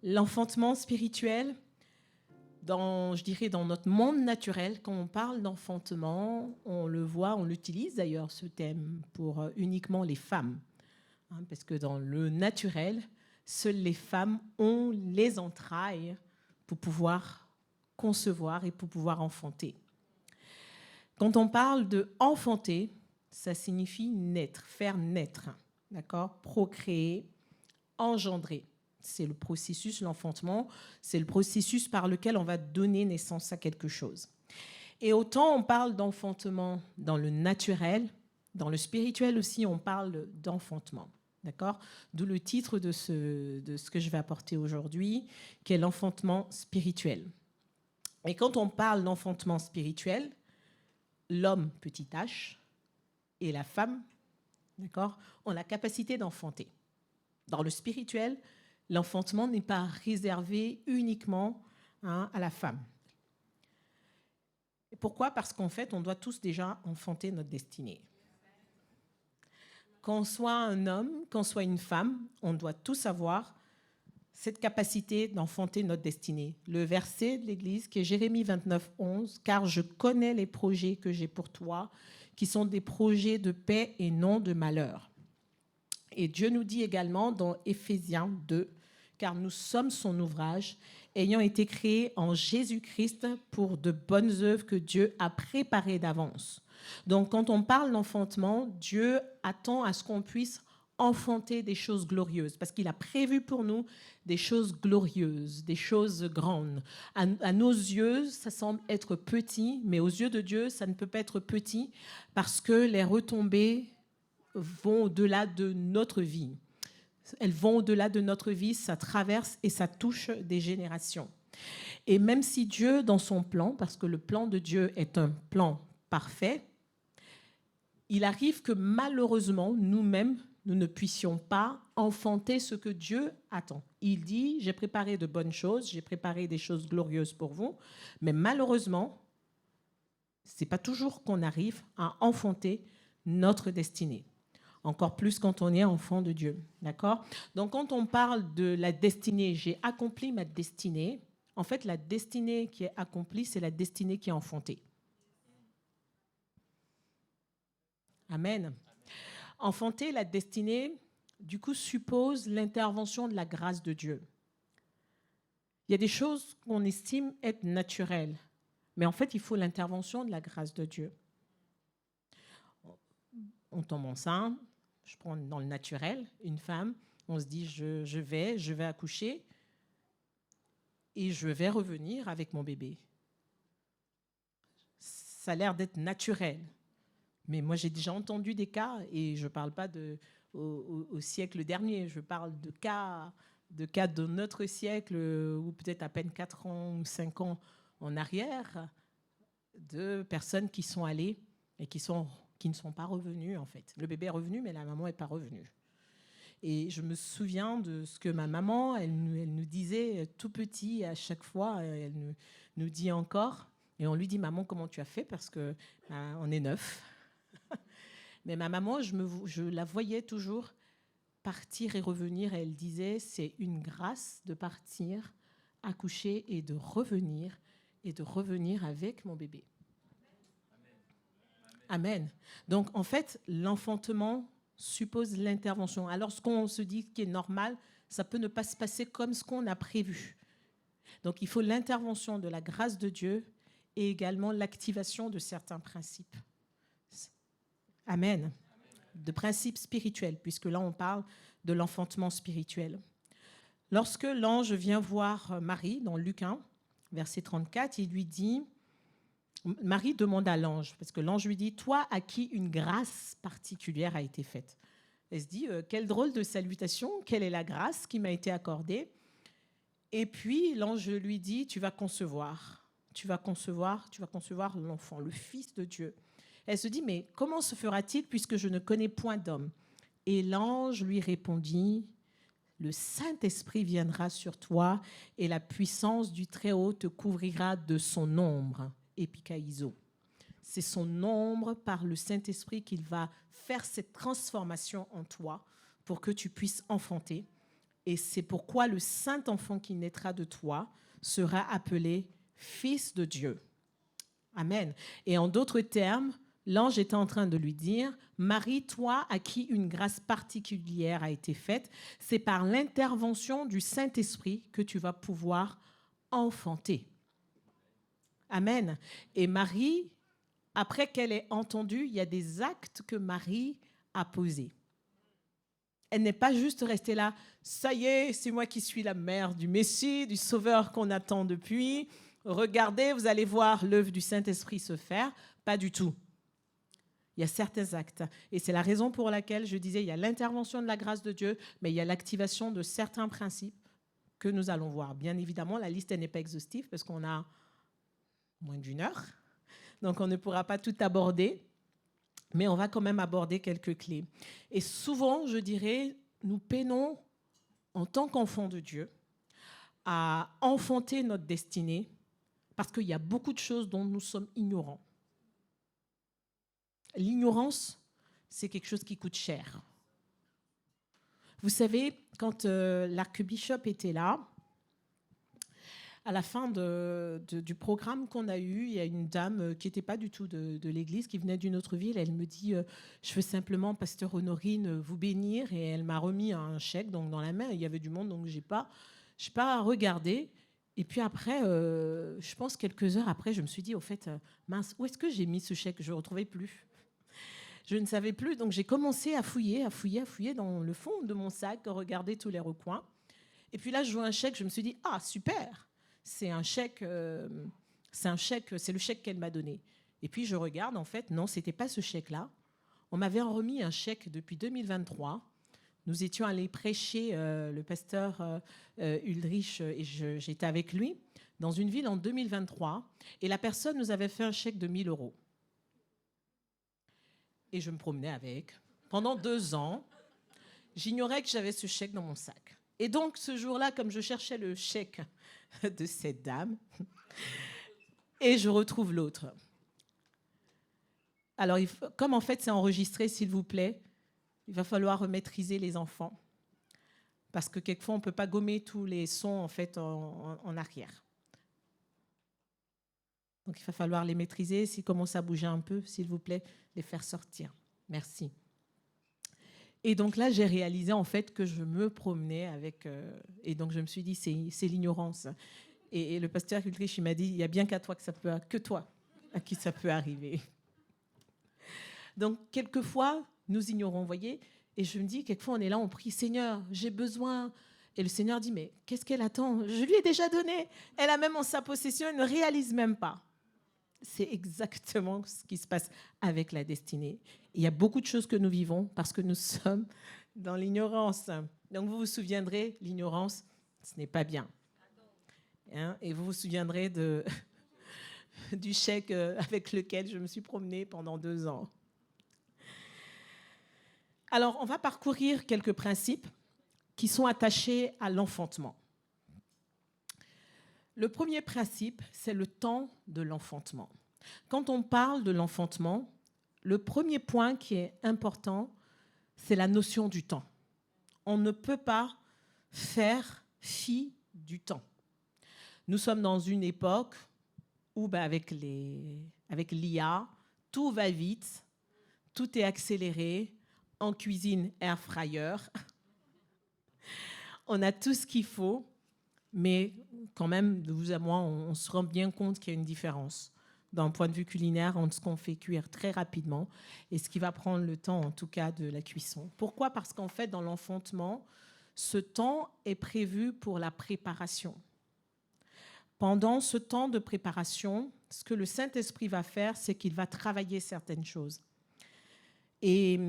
L'enfantement spirituel, je dirais dans notre monde naturel, quand on parle d'enfantement, on le voit, on l'utilise d'ailleurs ce thème pour uniquement les femmes. Parce que dans le naturel, seules les femmes ont les entrailles pour pouvoir concevoir et pour pouvoir enfanter. Quand on parle de enfanter, ça signifie naître, faire naître, d'accord, procréer, engendrer. C'est le processus, l'enfantement, c'est le processus par lequel on va donner naissance à quelque chose. Et autant on parle d'enfantement dans le naturel, dans le spirituel aussi, on parle d'enfantement. D'accord ? D'où le titre de ce que je vais apporter aujourd'hui, qui est l'enfantement spirituel. Et quand on parle d'enfantement spirituel, l'homme, petit h, et la femme, d'accord, ont la capacité d'enfanter. Dans le spirituel, l'enfantement n'est pas réservé uniquement à la femme. Et pourquoi ? Parce qu'en fait, on doit tous déjà enfanter notre destinée. Qu'on soit un homme, qu'on soit une femme, on doit tous avoir cette capacité d'enfanter notre destinée. Le verset de l'Église qui est Jérémie 29, 11, « Car je connais les projets que j'ai pour toi, qui sont des projets de paix et non de malheur. » Et Dieu nous dit également dans Éphésiens 2, « Car nous sommes son ouvrage, ayant été créés en Jésus-Christ pour de bonnes œuvres que Dieu a préparées d'avance. » Donc, quand on parle d'enfantement, Dieu attend à ce qu'on puisse enfanter des choses glorieuses, parce qu'il a prévu pour nous des choses glorieuses, des choses grandes. À nos yeux, ça semble être petit, mais aux yeux de Dieu, ça ne peut pas être petit, parce que les retombées vont au-delà de notre vie. Elles vont au-delà de notre vie, ça traverse et ça touche des générations. Et même si Dieu, dans son plan, parce que le plan de Dieu est un plan parfait, il arrive que malheureusement, nous-mêmes, nous ne puissions pas enfanter ce que Dieu attend. Il dit, j'ai préparé de bonnes choses, j'ai préparé des choses glorieuses pour vous, mais malheureusement, ce n'est pas toujours qu'on arrive à enfanter notre destinée. Encore plus quand on est enfant de Dieu, d'accord ? Donc, quand on parle de la destinée, j'ai accompli ma destinée, en fait, la destinée qui est accomplie, c'est la destinée qui est enfantée. Amen. Enfanter la destinée, du coup, suppose l'intervention de la grâce de Dieu. Il y a des choses qu'on estime être naturelles, mais en fait, il faut l'intervention de la grâce de Dieu. On tombe enceinte, je prends dans le naturel, une femme, on se dit je vais accoucher et je vais revenir avec mon bébé. Ça a l'air d'être naturel. Mais moi, j'ai déjà entendu des cas, et je ne parle pas au siècle dernier, je parle de cas de notre siècle, ou peut-être à peine 4 ans ou 5 ans en arrière, de personnes qui sont allées et qui ne sont pas revenues, en fait. Le bébé est revenu, mais la maman n'est pas revenue. Et je me souviens de ce que ma maman, elle nous disait tout petit, à chaque fois, elle nous dit encore, et on lui dit, maman, comment tu as fait ? Parce qu'on est 9. Mais ma maman, je la voyais toujours partir et revenir. Et elle disait, c'est une grâce de partir, accoucher et de revenir avec mon bébé. Amen. Donc, en fait, l'enfantement suppose l'intervention. Alors, ce qu'on se dit qui est normal, ça peut ne pas se passer comme ce qu'on a prévu. Donc, il faut l'intervention de la grâce de Dieu et également l'activation de certains principes. Amen. De principes spirituels, puisque là, on parle de l'enfantement spirituel. Lorsque l'ange vient voir Marie, dans Luc 1, verset 34, il lui dit, Marie demande à l'ange, parce que l'ange lui dit, toi à qui une grâce particulière a été faite. Elle se dit, quelle drôle de salutation, quelle est la grâce qui m'a été accordée ? Et puis l'ange lui dit, tu vas concevoir l'enfant, le Fils de Dieu. Elle se dit, mais comment se fera-t-il puisque je ne connais point d'homme ? Et l'ange lui répondit, le Saint-Esprit viendra sur toi et la puissance du Très-Haut te couvrira de son ombre. Épikaïso. C'est son ombre par le Saint-Esprit qu'il va faire cette transformation en toi pour que tu puisses enfanter Et c'est pourquoi le saint enfant qui naîtra de toi sera appelé Fils de Dieu. Amen. Et en d'autres termes, l'ange était en train de lui dire, Marie, toi à qui une grâce particulière a été faite, c'est par l'intervention du Saint-Esprit que tu vas pouvoir enfanter. Amen. Et Marie, après qu'elle ait entendu, il y a des actes que Marie a posés. Elle n'est pas juste restée là, ça y est, c'est moi qui suis la mère du Messie, du Sauveur qu'on attend depuis. Regardez, vous allez voir l'œuvre du Saint-Esprit se faire. Pas du tout. Il y a certains actes. Et c'est la raison pour laquelle je disais, il y a l'intervention de la grâce de Dieu, mais il y a l'activation de certains principes que nous allons voir. Bien évidemment, la liste n'est pas exhaustive parce qu'on a moins d'une heure. Donc, on ne pourra pas tout aborder. Mais on va quand même aborder quelques clés. Et souvent, je dirais, nous peinons, en tant qu'enfants de Dieu, à enfanter notre destinée parce qu'il y a beaucoup de choses dont nous sommes ignorants. L'ignorance, c'est quelque chose qui coûte cher. Vous savez, quand l'archbishop était là, à la fin du programme qu'on a eu, il y a une dame qui n'était pas du tout de l'église, qui venait d'une autre ville. Elle me dit, je veux simplement, pasteur Honorine, vous bénir. Et elle m'a remis un chèque donc dans la main. Il y avait du monde, donc je n'ai pas regardé. Et puis après, je pense quelques heures après, je me suis dit, au fait, mince, où est-ce que j'ai mis ce chèque? Je ne retrouvais plus. Je ne savais plus. Donc j'ai commencé à fouiller dans le fond de mon sac, regarder tous les recoins. Et puis là, je vois un chèque, je me suis dit, ah, super! C'est le chèque qu'elle m'a donné. Et puis je regarde, en fait, non, ce n'était pas ce chèque-là. On m'avait remis un chèque depuis 2023. Nous étions allés prêcher, le pasteur Ulrich, et j'étais avec lui, dans une ville en 2023. Et la personne nous avait fait un chèque de 1 000 €. Et je me promenais avec. Pendant 2 ans, j'ignorais que j'avais ce chèque dans mon sac. Et donc, ce jour-là, comme je cherchais le chèque de cette dame, et je retrouve l'autre. Alors, comme en fait c'est enregistré, s'il vous plaît, il va falloir maîtriser les enfants. Parce que quelquefois, on ne peut pas gommer tous les sons en fait en arrière. Donc, il va falloir les maîtriser. S'ils commencent à bouger un peu, s'il vous plaît, les faire sortir. Merci. Et donc là, j'ai réalisé en fait que je me promenais avec... et donc, je me suis dit, c'est l'ignorance. Et le pasteur Ulrich, il m'a dit, il n'y a bien que toi à qui ça peut arriver. Donc, quelquefois, nous ignorons, vous voyez. Et je me dis, quelquefois, on est là, on prie, Seigneur, j'ai besoin. Et le Seigneur dit, mais qu'est-ce qu'elle attend? Je lui ai déjà donné. Elle a même en sa possession, elle ne réalise même pas. C'est exactement ce qui se passe avec la destinée. Il y a beaucoup de choses que nous vivons parce que nous sommes dans l'ignorance. Donc vous vous souviendrez, l'ignorance, ce n'est pas bien. Hein? Et vous vous souviendrez du chèque avec lequel je me suis promenée pendant 2 ans. Alors, on va parcourir quelques principes qui sont attachés à l'enfantement. Le premier principe, c'est le temps de l'enfantement. Quand on parle de l'enfantement, le premier point qui est important, c'est la notion du temps. On ne peut pas faire fi du temps. Nous sommes dans une époque où, avec l'IA, tout va vite, tout est accéléré, en cuisine, air fryer. On a tout ce qu'il faut. Mais quand même, de vous à moi, on se rend bien compte qu'il y a une différence d'un point de vue culinaire entre ce qu'on fait cuire très rapidement et ce qui va prendre le temps, en tout cas, de la cuisson. Pourquoi? Parce qu'en fait, dans l'enfantement, ce temps est prévu pour la préparation. Pendant ce temps de préparation, ce que le Saint-Esprit va faire, c'est qu'il va travailler certaines choses. Et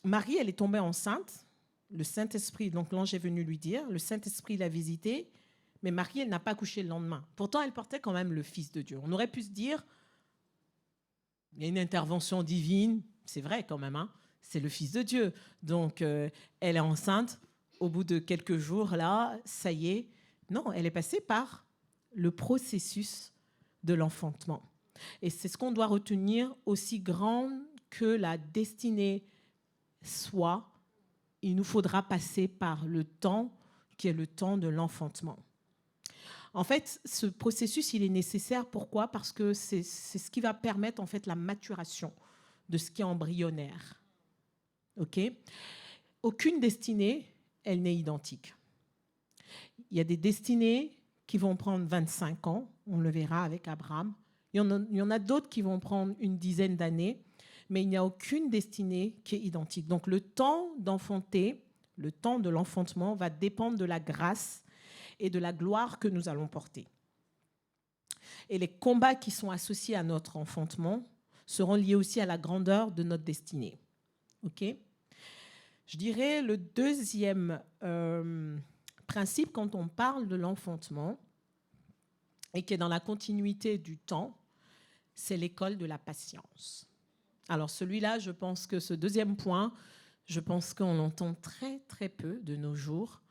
Marie, elle est tombée enceinte. Le Saint-Esprit, donc l'ange est venu lui dire, le Saint-Esprit l'a visitée. Mais Marie, elle n'a pas accouché le lendemain. Pourtant, elle portait quand même le Fils de Dieu. On aurait pu se dire, il y a une intervention divine, c'est vrai quand même, hein, c'est le Fils de Dieu. Donc, elle est enceinte, au bout de quelques jours, là, ça y est. Non, elle est passée par le processus de l'enfantement. Et c'est ce qu'on doit retenir, aussi grande que la destinée soit, il nous faudra passer par le temps qui est le temps de l'enfantement. En fait, ce processus, il est nécessaire. Pourquoi? Parce que c'est ce qui va permettre en fait la maturation de ce qui est embryonnaire. Ok? Aucune destinée, elle n'est identique. Il y a des destinées qui vont prendre 25 ans, on le verra avec Abraham. Il y en a d'autres qui vont prendre une dizaine d'années, mais il n'y a aucune destinée qui est identique. Donc le temps d'enfanter, le temps de l'enfantement va dépendre de la grâce et de la gloire que nous allons porter. Et les combats qui sont associés à notre enfantement seront liés aussi à la grandeur de notre destinée. Ok? Je dirais le deuxième principe quand on parle de l'enfantement et qui est dans la continuité du temps, c'est l'école de la patience. Alors celui-là, je pense que ce deuxième point, je pense qu'on l'entend très très peu de nos jours.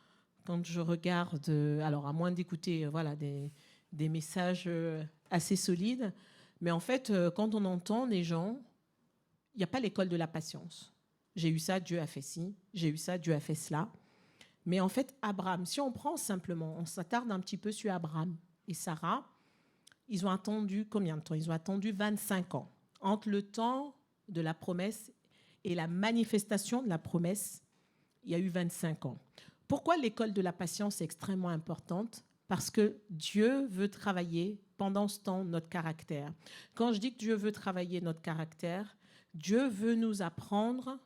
Quand je regarde, alors à moins d'écouter des messages assez solides, mais en fait, quand on entend des gens, il n'y a pas l'école de la patience. J'ai eu ça, Dieu a fait ci, j'ai eu ça, Dieu a fait cela. Mais en fait, Abraham, si on prend simplement, on s'attarde un petit peu sur Abraham et Sarah, ils ont attendu combien de temps? Ils ont attendu 25 ans. Entre le temps de la promesse et la manifestation de la promesse, il y a eu 25 ans. Pourquoi l'école de la patience est extrêmement importante? Parce que Dieu veut travailler pendant ce temps notre caractère. Quand je dis que Dieu veut travailler notre caractère, Dieu veut nous apprendre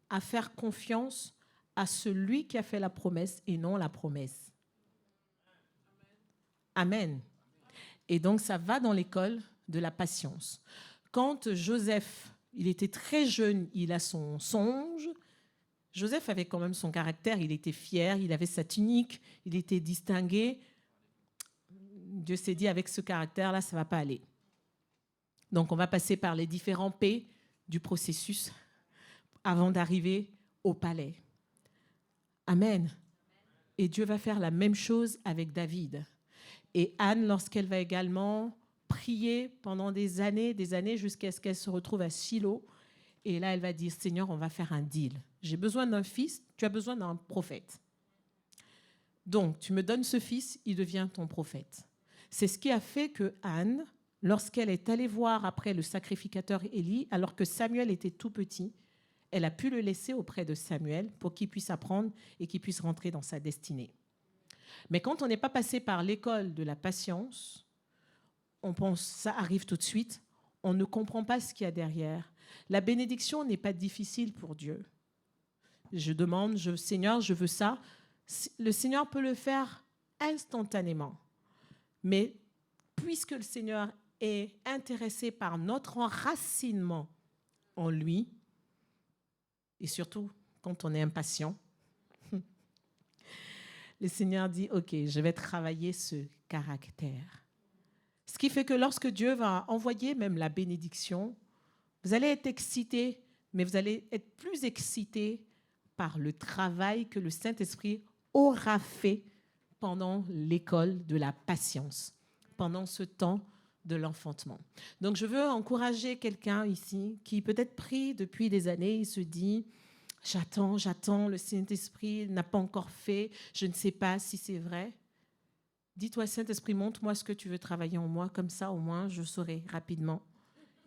à faire confiance à celui qui a fait la promesse et non la promesse. Amen. Et donc, ça va dans l'école de la patience. Quand Joseph, il était très jeune, il a son songe. Joseph avait quand même son caractère, il était fier, il avait sa tunique, il était distingué. Dieu s'est dit, avec ce caractère-là, ça ne va pas aller. Donc, on va passer par les différents P du processus avant d'arriver au palais. Amen. Et Dieu va faire la même chose avec David. Et Anne, lorsqu'elle va également prier pendant des années, jusqu'à ce qu'elle se retrouve à Shilo. Et là, elle va dire, Seigneur, on va faire un deal. J'ai besoin d'un fils, tu as besoin d'un prophète. Donc, tu me donnes ce fils, il devient ton prophète. C'est ce qui a fait que Anne, lorsqu'elle est allée voir après le sacrificateur Élie, alors que Samuel était tout petit, elle a pu le laisser auprès de Samuel pour qu'il puisse apprendre et qu'il puisse rentrer dans sa destinée. Mais quand on n'est pas passé par l'école de la patience, on pense ça arrive tout de suite, on ne comprend pas ce qu'il y a derrière. La bénédiction n'est pas difficile pour Dieu. Je demande, Seigneur, je veux ça. Le Seigneur peut le faire instantanément. Mais puisque le Seigneur est intéressé par notre enracinement en lui, et surtout quand on est impatient, le Seigneur dit, OK, je vais travailler ce caractère. Ce qui fait que lorsque Dieu va envoyer même la bénédiction, vous allez être excité, mais vous allez être plus excité par le travail que le Saint-Esprit aura fait pendant l'école de la patience, pendant ce temps de l'enfantement. Donc, je veux encourager quelqu'un ici qui peut-être prie depuis des années, il se dit, j'attends, le Saint-Esprit n'a pas encore fait, je ne sais pas si c'est vrai. Dis-toi, Saint-Esprit, montre-moi ce que tu veux travailler en moi, comme ça au moins je saurai rapidement.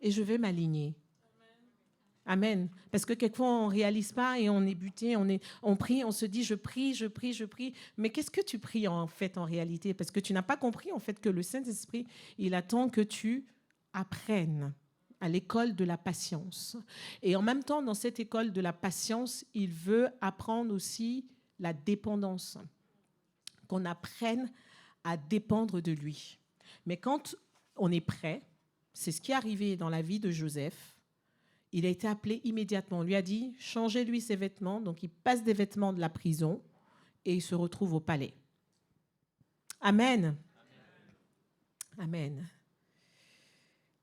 Et je vais m'aligner. Amen. Parce que quelquefois on ne réalise pas et on est buté, on prie, on se dit je prie. Mais qu'est-ce que tu pries en fait en réalité? Parce que tu n'as pas compris en fait que le Saint-Esprit, il attend que tu apprennes à l'école de la patience. Et en même temps, dans cette école de la patience, il veut apprendre aussi la dépendance. Qu'on apprenne à dépendre de lui. Mais quand on est prêt, c'est ce qui est arrivé dans la vie de Joseph, il a été appelé immédiatement. On lui a dit, changez-lui ses vêtements. Donc, il passe des vêtements de la prison et il se retrouve au palais. Amen. Amen.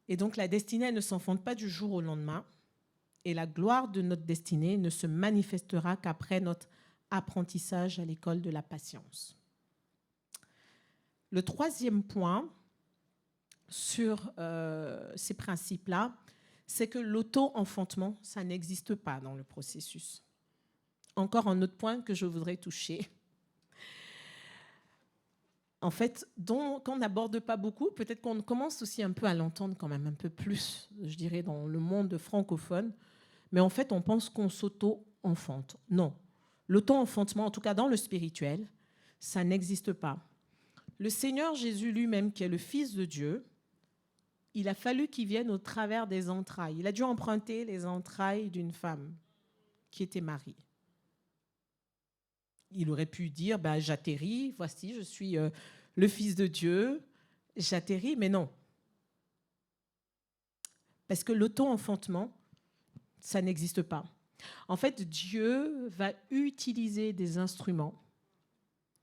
Et donc, la destinée ne s'enfonce pas du jour au lendemain. Et la gloire de notre destinée ne se manifestera qu'après notre apprentissage à l'école de la patience. Le troisième point sur ces principes-là, c'est que l'auto-enfantement, ça n'existe pas dans le processus. Encore un autre point que je voudrais toucher. en fait, qu'on n'aborde pas beaucoup, peut-être qu'on commence aussi un peu à l'entendre quand même un peu plus, je dirais, dans le monde francophone, mais en fait, on pense qu'on s'auto-enfante. Non. L'auto-enfantement, en tout cas dans le spirituel, ça n'existe pas. Le Seigneur Jésus lui-même, qui est le Fils de Dieu, il a fallu qu'il vienne au travers des entrailles. Il a dû emprunter les entrailles d'une femme qui était Marie. Il aurait pu dire, j'atterris, voici, je suis le Fils de Dieu, j'atterris, mais non. Parce que l'auto-enfantement, ça n'existe pas. En fait, Dieu va utiliser des instruments,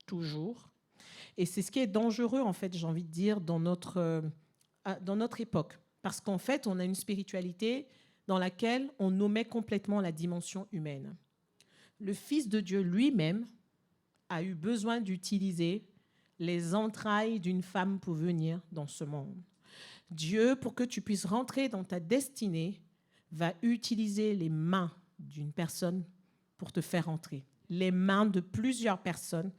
toujours, et c'est ce qui est dangereux, en fait, j'ai envie de dire, dans notre époque. Parce qu'en fait, on a une spiritualité dans laquelle on omet complètement la dimension humaine. Le Fils de Dieu lui-même a eu besoin d'utiliser les entrailles d'une femme pour venir dans ce monde. Dieu, pour que tu puisses rentrer dans ta destinée, va utiliser les mains d'une personne pour te faire entrer, les mains de plusieurs personnes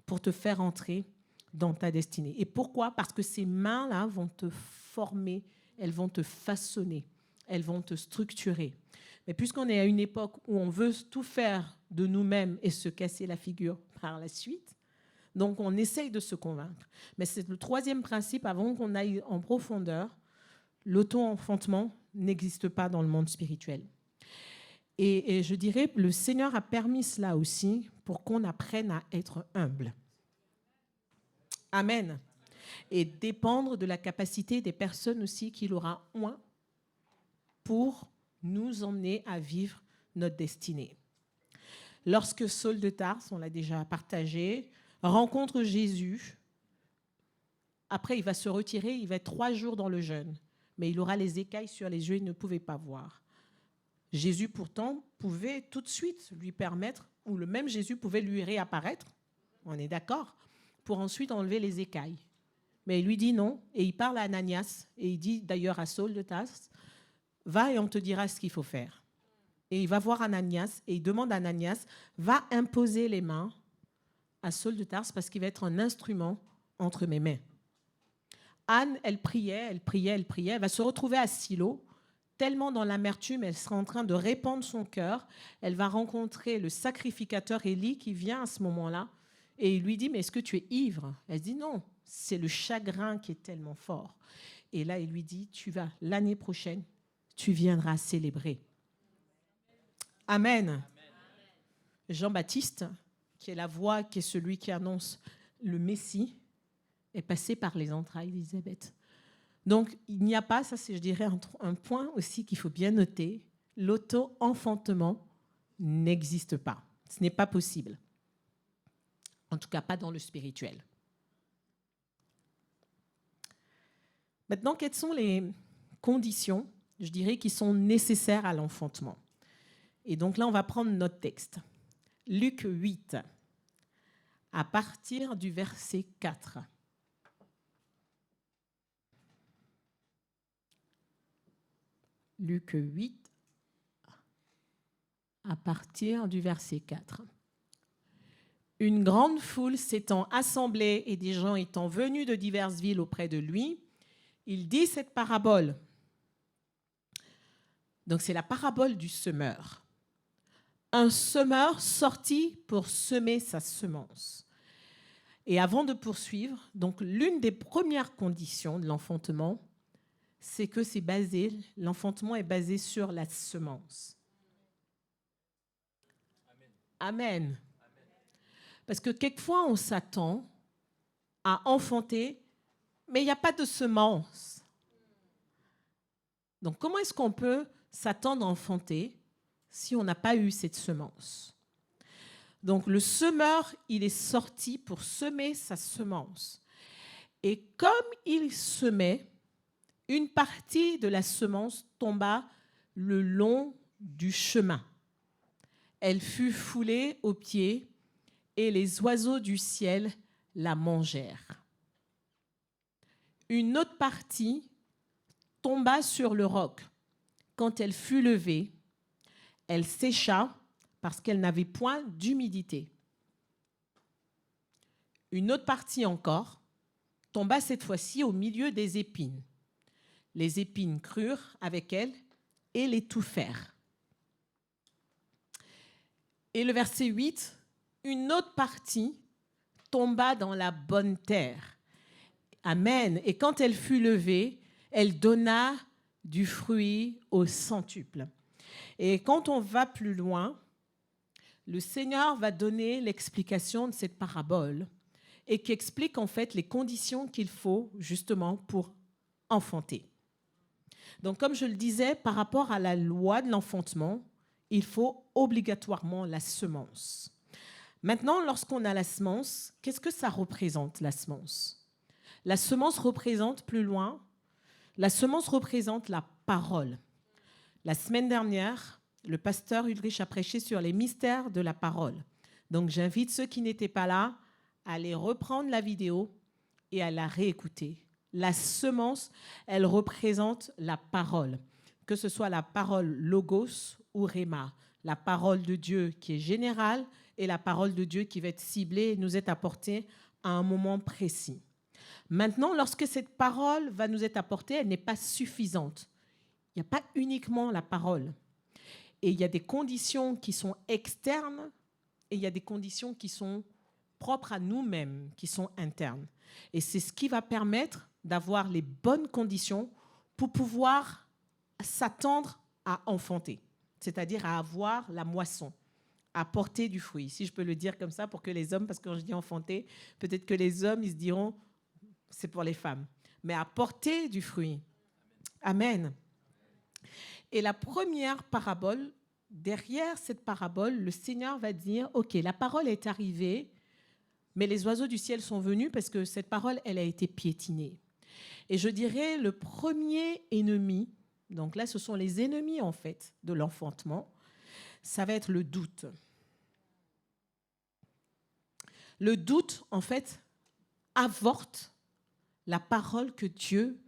pour te faire entrer dans ta destinée. Et pourquoi? Parce que ces mains-là vont te former, elles vont te façonner, elles vont te structurer. Mais puisqu'on est à une époque où on veut tout faire de nous-mêmes et se casser la figure par la suite, donc on essaye de se convaincre. Mais c'est le troisième principe, avant qu'on aille en profondeur, l'auto-enfantement n'existe pas dans le monde spirituel. Et je dirais, le Seigneur a permis cela aussi pour qu'on apprenne à être humble. Amen. Et dépendre de la capacité des personnes aussi qu'il aura oint pour nous emmener à vivre notre destinée. Lorsque Saul de Tarse, on l'a déjà partagé, rencontre Jésus, après il va se retirer, il va être 3 jours dans le jeûne, mais il aura les écailles sur les yeux, il ne pouvait pas voir. Jésus pourtant pouvait tout de suite lui permettre, ou le même Jésus pouvait lui réapparaître, on est d'accord, pour ensuite enlever les écailles. Mais il lui dit non, et il parle à Ananias, et il dit d'ailleurs à Saul de Tarse, va et on te dira ce qu'il faut faire. Et il va voir Ananias, et il demande à Ananias, va imposer les mains à Saul de Tarse, parce qu'il va être un instrument entre mes mains. Anne, elle priait, elle va se retrouver à Silo, tellement dans l'amertume, elle sera en train de répandre son cœur, elle va rencontrer le sacrificateur Élie qui vient à ce moment-là, et il lui dit, mais est-ce que tu es ivre? Elle dit non, c'est le chagrin qui est tellement fort. Et là, il lui dit, tu vas, l'année prochaine, tu viendras célébrer. Amen. Jean-Baptiste, qui est la voix, qui est celui qui annonce le Messie, est passé par les entrailles d'Élisabeth. Donc, il n'y a pas, ça c'est, je dirais, un point aussi qu'il faut bien noter, l'auto-enfantement n'existe pas. Ce n'est pas possible. En tout cas, pas dans le spirituel. Maintenant, quelles sont les conditions, je dirais, qui sont nécessaires à l'enfantement? Et donc là, on va prendre notre texte. Luc 8, à partir du verset 4. Luc 8, à partir du verset 4. Une grande foule s'étant assemblée et des gens étant venus de diverses villes auprès de lui, il dit cette parabole. Donc c'est la parabole du semeur. Un semeur sortit pour semer sa semence. Et avant de poursuivre, donc l'une des premières conditions de l'enfantement, c'est que l'enfantement est basé sur la semence. Amen. Parce que quelquefois, on s'attend à enfanter, mais il n'y a pas de semence. Donc, comment est-ce qu'on peut s'attendre à enfanter si on n'a pas eu cette semence? Donc, le semeur, il est sorti pour semer sa semence. Et comme il semait, une partie de la semence tomba le long du chemin. Elle fut foulée aux pieds et les oiseaux du ciel la mangèrent. Une autre partie tomba sur le roc. Quand elle fut levée, elle sécha parce qu'elle n'avait point d'humidité. Une autre partie encore tomba cette fois-ci au milieu des épines. Les épines crurent avec elle et l'étouffèrent. Et le verset 8, une autre partie tomba dans la bonne terre. Amen. Et quand elle fut levée, elle donna du fruit au centuple. Et quand on va plus loin, le Seigneur va donner l'explication de cette parabole et qui explique en fait les conditions qu'il faut justement pour enfanter. Donc comme je le disais, par rapport à la loi de l'enfantement, il faut obligatoirement la semence. Maintenant, lorsqu'on a la semence, qu'est-ce que ça représente, la semence ? La semence représente, plus loin, la semence représente la parole. La semaine dernière, le pasteur Ulrich a prêché sur les mystères de la parole. Donc j'invite ceux qui n'étaient pas là à aller reprendre la vidéo et à la réécouter. La semence, elle représente la parole, que ce soit la parole logos ou rhéma, la parole de Dieu qui est générale et la parole de Dieu qui va être ciblée et nous être apportée à un moment précis. Maintenant, lorsque cette parole va nous être apportée, elle n'est pas suffisante. Il n'y a pas uniquement la parole. Et il y a des conditions qui sont externes et il y a des conditions qui sont propres à nous-mêmes, qui sont internes. Et c'est ce qui va permettre d'avoir les bonnes conditions pour pouvoir s'attendre à enfanter, c'est-à-dire à avoir la moisson, à porter du fruit, si je peux le dire comme ça, pour que les hommes, parce que quand je dis enfanter, peut-être que les hommes, ils se diront, c'est pour les femmes, mais à porter du fruit. Amen. Et la première parabole, derrière cette parabole, le Seigneur va dire, OK, la parole est arrivée, mais les oiseaux du ciel sont venus parce que cette parole, elle a été piétinée. Et je dirais le premier ennemi, donc là, ce sont les ennemis en fait de l'enfantement, ça va être le doute. Le doute, en fait, avorte la parole que Dieu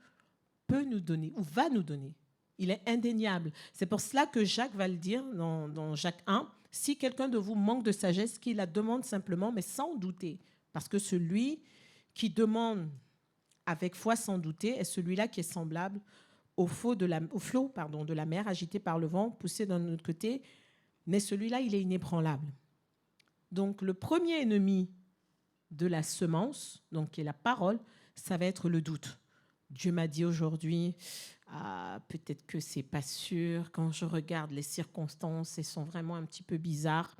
peut nous donner ou va nous donner. Il est indéniable. C'est pour cela que Jacques va le dire dans Jacques 1, si quelqu'un de vous manque de sagesse, qu'il la demande simplement, mais sans douter. Parce que celui qui demande avec foi sans douter est celui-là qui est semblable au flot de la mer agité par le vent, poussé d'un autre côté. Mais celui-là, il est inébranlable. Donc le premier ennemi de la semence, donc qui est la parole, ça va être le doute. Dieu m'a dit aujourd'hui, peut-être que c'est pas sûr. Quand je regarde les circonstances, elles sont vraiment un petit peu bizarres.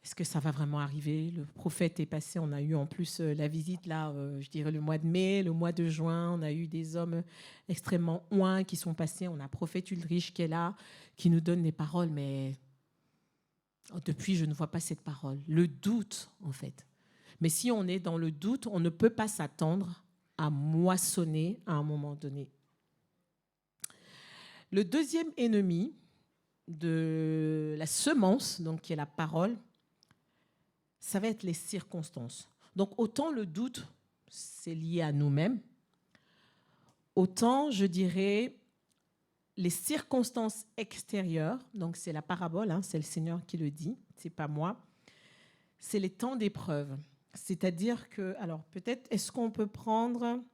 Est-ce que ça va vraiment arriver ? Le prophète est passé, on a eu en plus la visite là, je dirais le mois de mai, le mois de juin, on a eu des hommes extrêmement oints qui sont passés. On a prophète Ulrich qui est là, qui nous donne des paroles, mais depuis je ne vois pas cette parole. Le doute en fait. Mais si on est dans le doute, on ne peut pas s'attendre à moissonner à un moment donné. Le deuxième ennemi de la semence, donc qui est la parole, ça va être les circonstances. Donc autant le doute, c'est lié à nous-mêmes, autant je dirais les circonstances extérieures, donc c'est la parabole, c'est le Seigneur qui le dit, c'est pas moi, c'est les temps d'épreuve. C'est-à-dire que, alors peut-être, est-ce qu'on peut prendre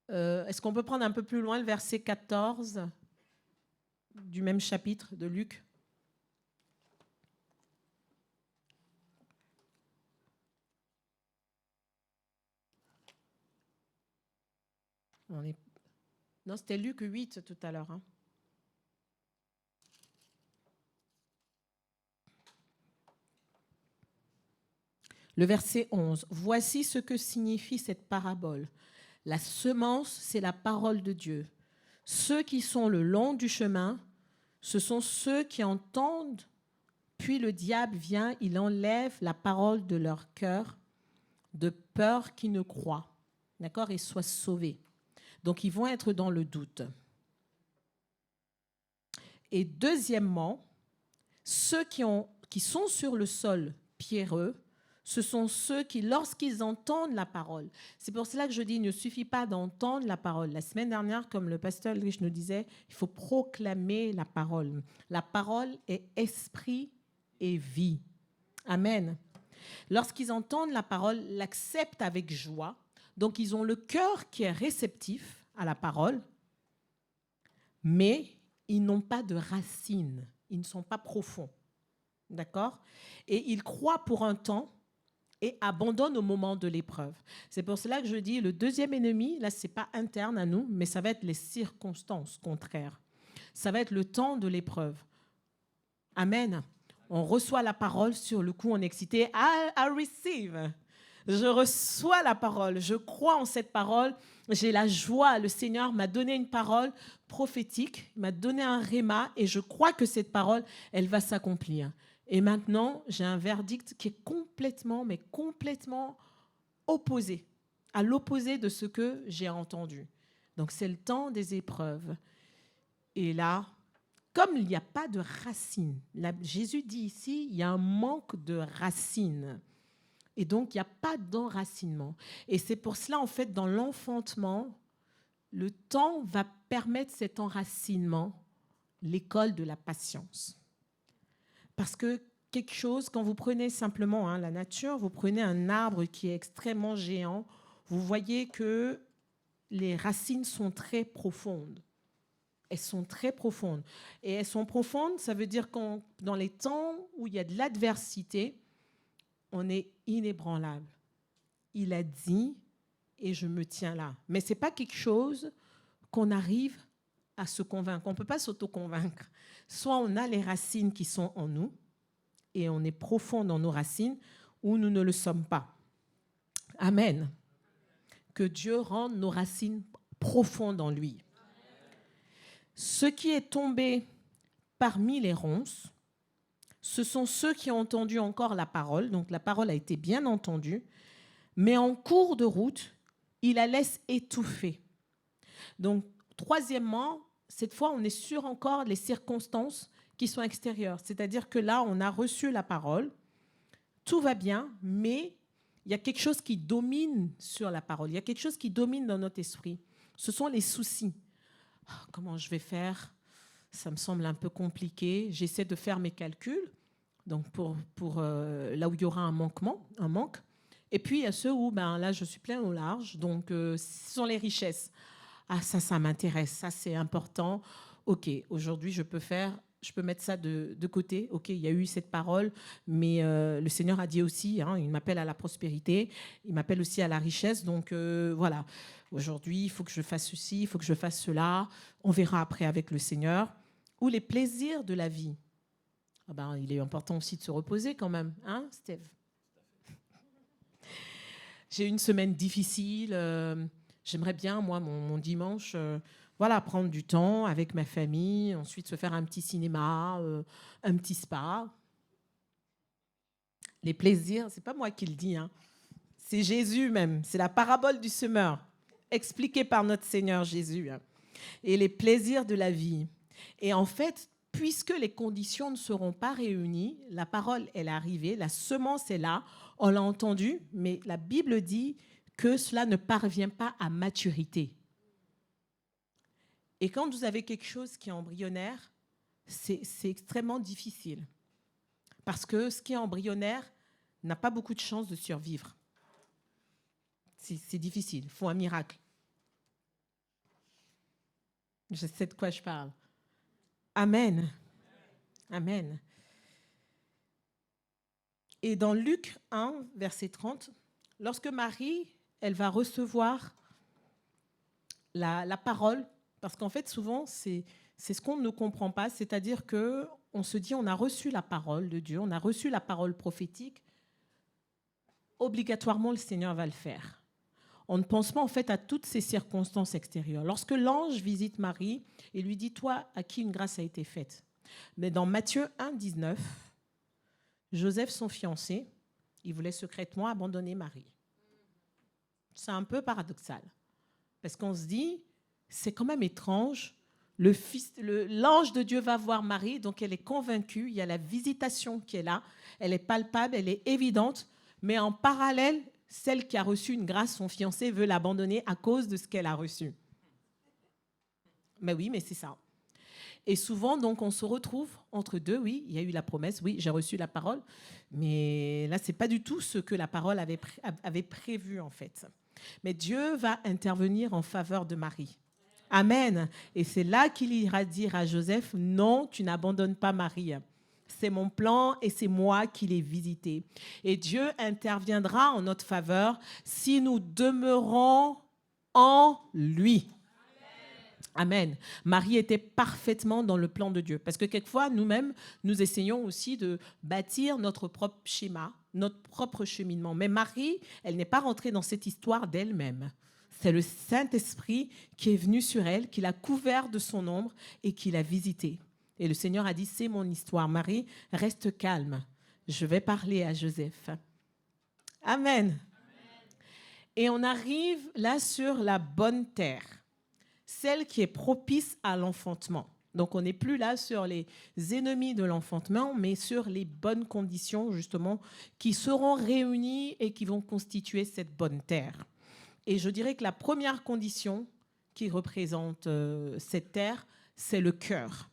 un peu plus loin le verset 14 du même chapitre de Luc ? Non, c'était Luc 8 tout à l'heure. Le verset 11. Voici ce que signifie cette parabole. La semence, c'est la parole de Dieu. Ceux qui sont le long du chemin, ce sont ceux qui entendent, puis le diable vient, il enlève la parole de leur cœur, de peur qu'ils ne croient, d'accord, et soient sauvés. Donc, ils vont être dans le doute. Et deuxièmement, ceux qui sont sur le sol pierreux, ce sont ceux qui, lorsqu'ils entendent la parole, c'est pour cela que je dis, il ne suffit pas d'entendre la parole. La semaine dernière, comme le pasteur Ulrich nous disait, il faut proclamer la parole. La parole est esprit et vie. Amen. Lorsqu'ils entendent la parole, l'acceptent avec joie. Donc, ils ont le cœur qui est réceptif à la parole, mais ils n'ont pas de racines. Ils ne sont pas profonds. D'accord? Et ils croient pour un temps et abandonnent au moment de l'épreuve. C'est pour cela que je dis, le deuxième ennemi, là, ce n'est pas interne à nous, mais ça va être les circonstances contraires. Ça va être le temps de l'épreuve. Amen. On reçoit la parole, sur le coup, on est excité. I receive. Je reçois la parole. Je crois en cette parole. J'ai la joie. Le Seigneur m'a donné une parole prophétique. Il m'a donné un réma. Et je crois que cette parole, elle va s'accomplir. Et maintenant, j'ai un verdict qui est complètement, mais complètement opposé. À l'opposé de ce que j'ai entendu. Donc, c'est le temps des épreuves. Et là, comme il n'y a pas de racines, Jésus dit ici, il y a un manque de racines. Et donc, il n'y a pas d'enracinement. Et c'est pour cela, en fait, dans l'enfantement, le temps va permettre cet enracinement, l'école de la patience. Parce que quelque chose, quand vous prenez simplement la nature, vous prenez un arbre qui est extrêmement géant, vous voyez que les racines sont très profondes. Elles sont très profondes. Et elles sont profondes, ça veut dire que dans les temps où il y a de l'adversité, on est inébranlable. Il a dit, et je me tiens là. Mais ce n'est pas quelque chose qu'on arrive à se convaincre. On ne peut pas s'auto-convaincre. Soit on a les racines qui sont en nous, et on est profond dans nos racines, ou nous ne le sommes pas. Amen. Que Dieu rende nos racines profondes en lui. Ce qui est tombé parmi les ronces, ce sont ceux qui ont entendu encore la parole, donc la parole a été bien entendue, mais en cours de route, ils la laissent étouffer. Donc, troisièmement, cette fois, on est sur encore les circonstances qui sont extérieures. C'est-à-dire que là, on a reçu la parole, tout va bien, mais il y a quelque chose qui domine sur la parole, il y a quelque chose qui domine dans notre esprit. Ce sont les soucis. Comment je vais faire? Ça me semble un peu compliqué. J'essaie de faire mes calculs, donc pour là où il y aura un manque. Et puis, il y a ceux où, là, je suis plein au large, donc ce sont les richesses. Ah, ça m'intéresse, ça, c'est important. OK, aujourd'hui, je peux mettre ça de côté. OK, il y a eu cette parole, mais le Seigneur a dit aussi, il m'appelle à la prospérité, il m'appelle aussi à la richesse, donc voilà. Aujourd'hui, il faut que je fasse ceci, il faut que je fasse cela. On verra après avec le Seigneur. Ou les plaisirs de la vie. Il est important aussi de se reposer quand même, hein, Steve? J'ai eu une semaine difficile. J'aimerais bien, moi, mon dimanche, prendre du temps avec ma famille, ensuite se faire un petit cinéma, un petit spa. Les plaisirs, c'est pas moi qui le dis, c'est Jésus même. C'est la parabole du semeur, expliquée par notre Seigneur Jésus. Et les plaisirs de la vie. Et en fait, puisque les conditions ne seront pas réunies, la parole, elle est arrivée, la semence est là, on l'a entendu, mais la Bible dit que cela ne parvient pas à maturité. Et quand vous avez quelque chose qui est embryonnaire, c'est extrêmement difficile. Parce que ce qui est embryonnaire n'a pas beaucoup de chances de survivre. C'est difficile, il faut un miracle. Je sais de quoi je parle. Amen. Amen. Et dans Luc 1, verset 30, lorsque Marie, elle va recevoir la parole, parce qu'en fait, souvent, c'est ce qu'on ne comprend pas, c'est-à-dire qu'on se dit, on a reçu la parole de Dieu, on a reçu la parole prophétique, obligatoirement, le Seigneur va le faire. On ne pense pas en fait à toutes ces circonstances extérieures. Lorsque l'ange visite Marie et lui dit « Toi, à qui une grâce a été faite ?» Mais dans Matthieu 1, 19, Joseph, son fiancé, il voulait secrètement abandonner Marie. C'est un peu paradoxal. Parce qu'on se dit, c'est quand même étrange, l'ange de Dieu va voir Marie, donc elle est convaincue, il y a la visitation qui est là, elle est palpable, elle est évidente, mais en parallèle, celle qui a reçu une grâce, son fiancé veut l'abandonner à cause de ce qu'elle a reçu. Mais oui, mais c'est ça. Et souvent, donc, on se retrouve entre deux. Oui, il y a eu la promesse, oui, j'ai reçu la parole, mais là, ce n'est pas du tout ce que la parole avait prévu, en fait. Mais Dieu va intervenir en faveur de Marie. Amen. Et c'est là qu'il ira dire à Joseph, non, tu n'abandonnes pas Marie. C'est mon plan et c'est moi qui l'ai visité. Et Dieu interviendra en notre faveur si nous demeurons en lui. Amen. Marie était parfaitement dans le plan de Dieu. Parce que quelquefois, nous-mêmes, nous essayons aussi de bâtir notre propre schéma, notre propre cheminement. Mais Marie, elle n'est pas rentrée dans cette histoire d'elle-même. C'est le Saint-Esprit qui est venu sur elle, qui l'a couvert de son ombre et qui l'a visitée. Et le Seigneur a dit, c'est mon histoire. Marie, reste calme. Je vais parler à Joseph. Amen. Et on arrive là sur la bonne terre, celle qui est propice à l'enfantement. Donc, on n'est plus là sur les ennemis de l'enfantement, mais sur les bonnes conditions, justement, qui seront réunies et qui vont constituer cette bonne terre. Et je dirais que la première condition qui représente cette terre, c'est le cœur.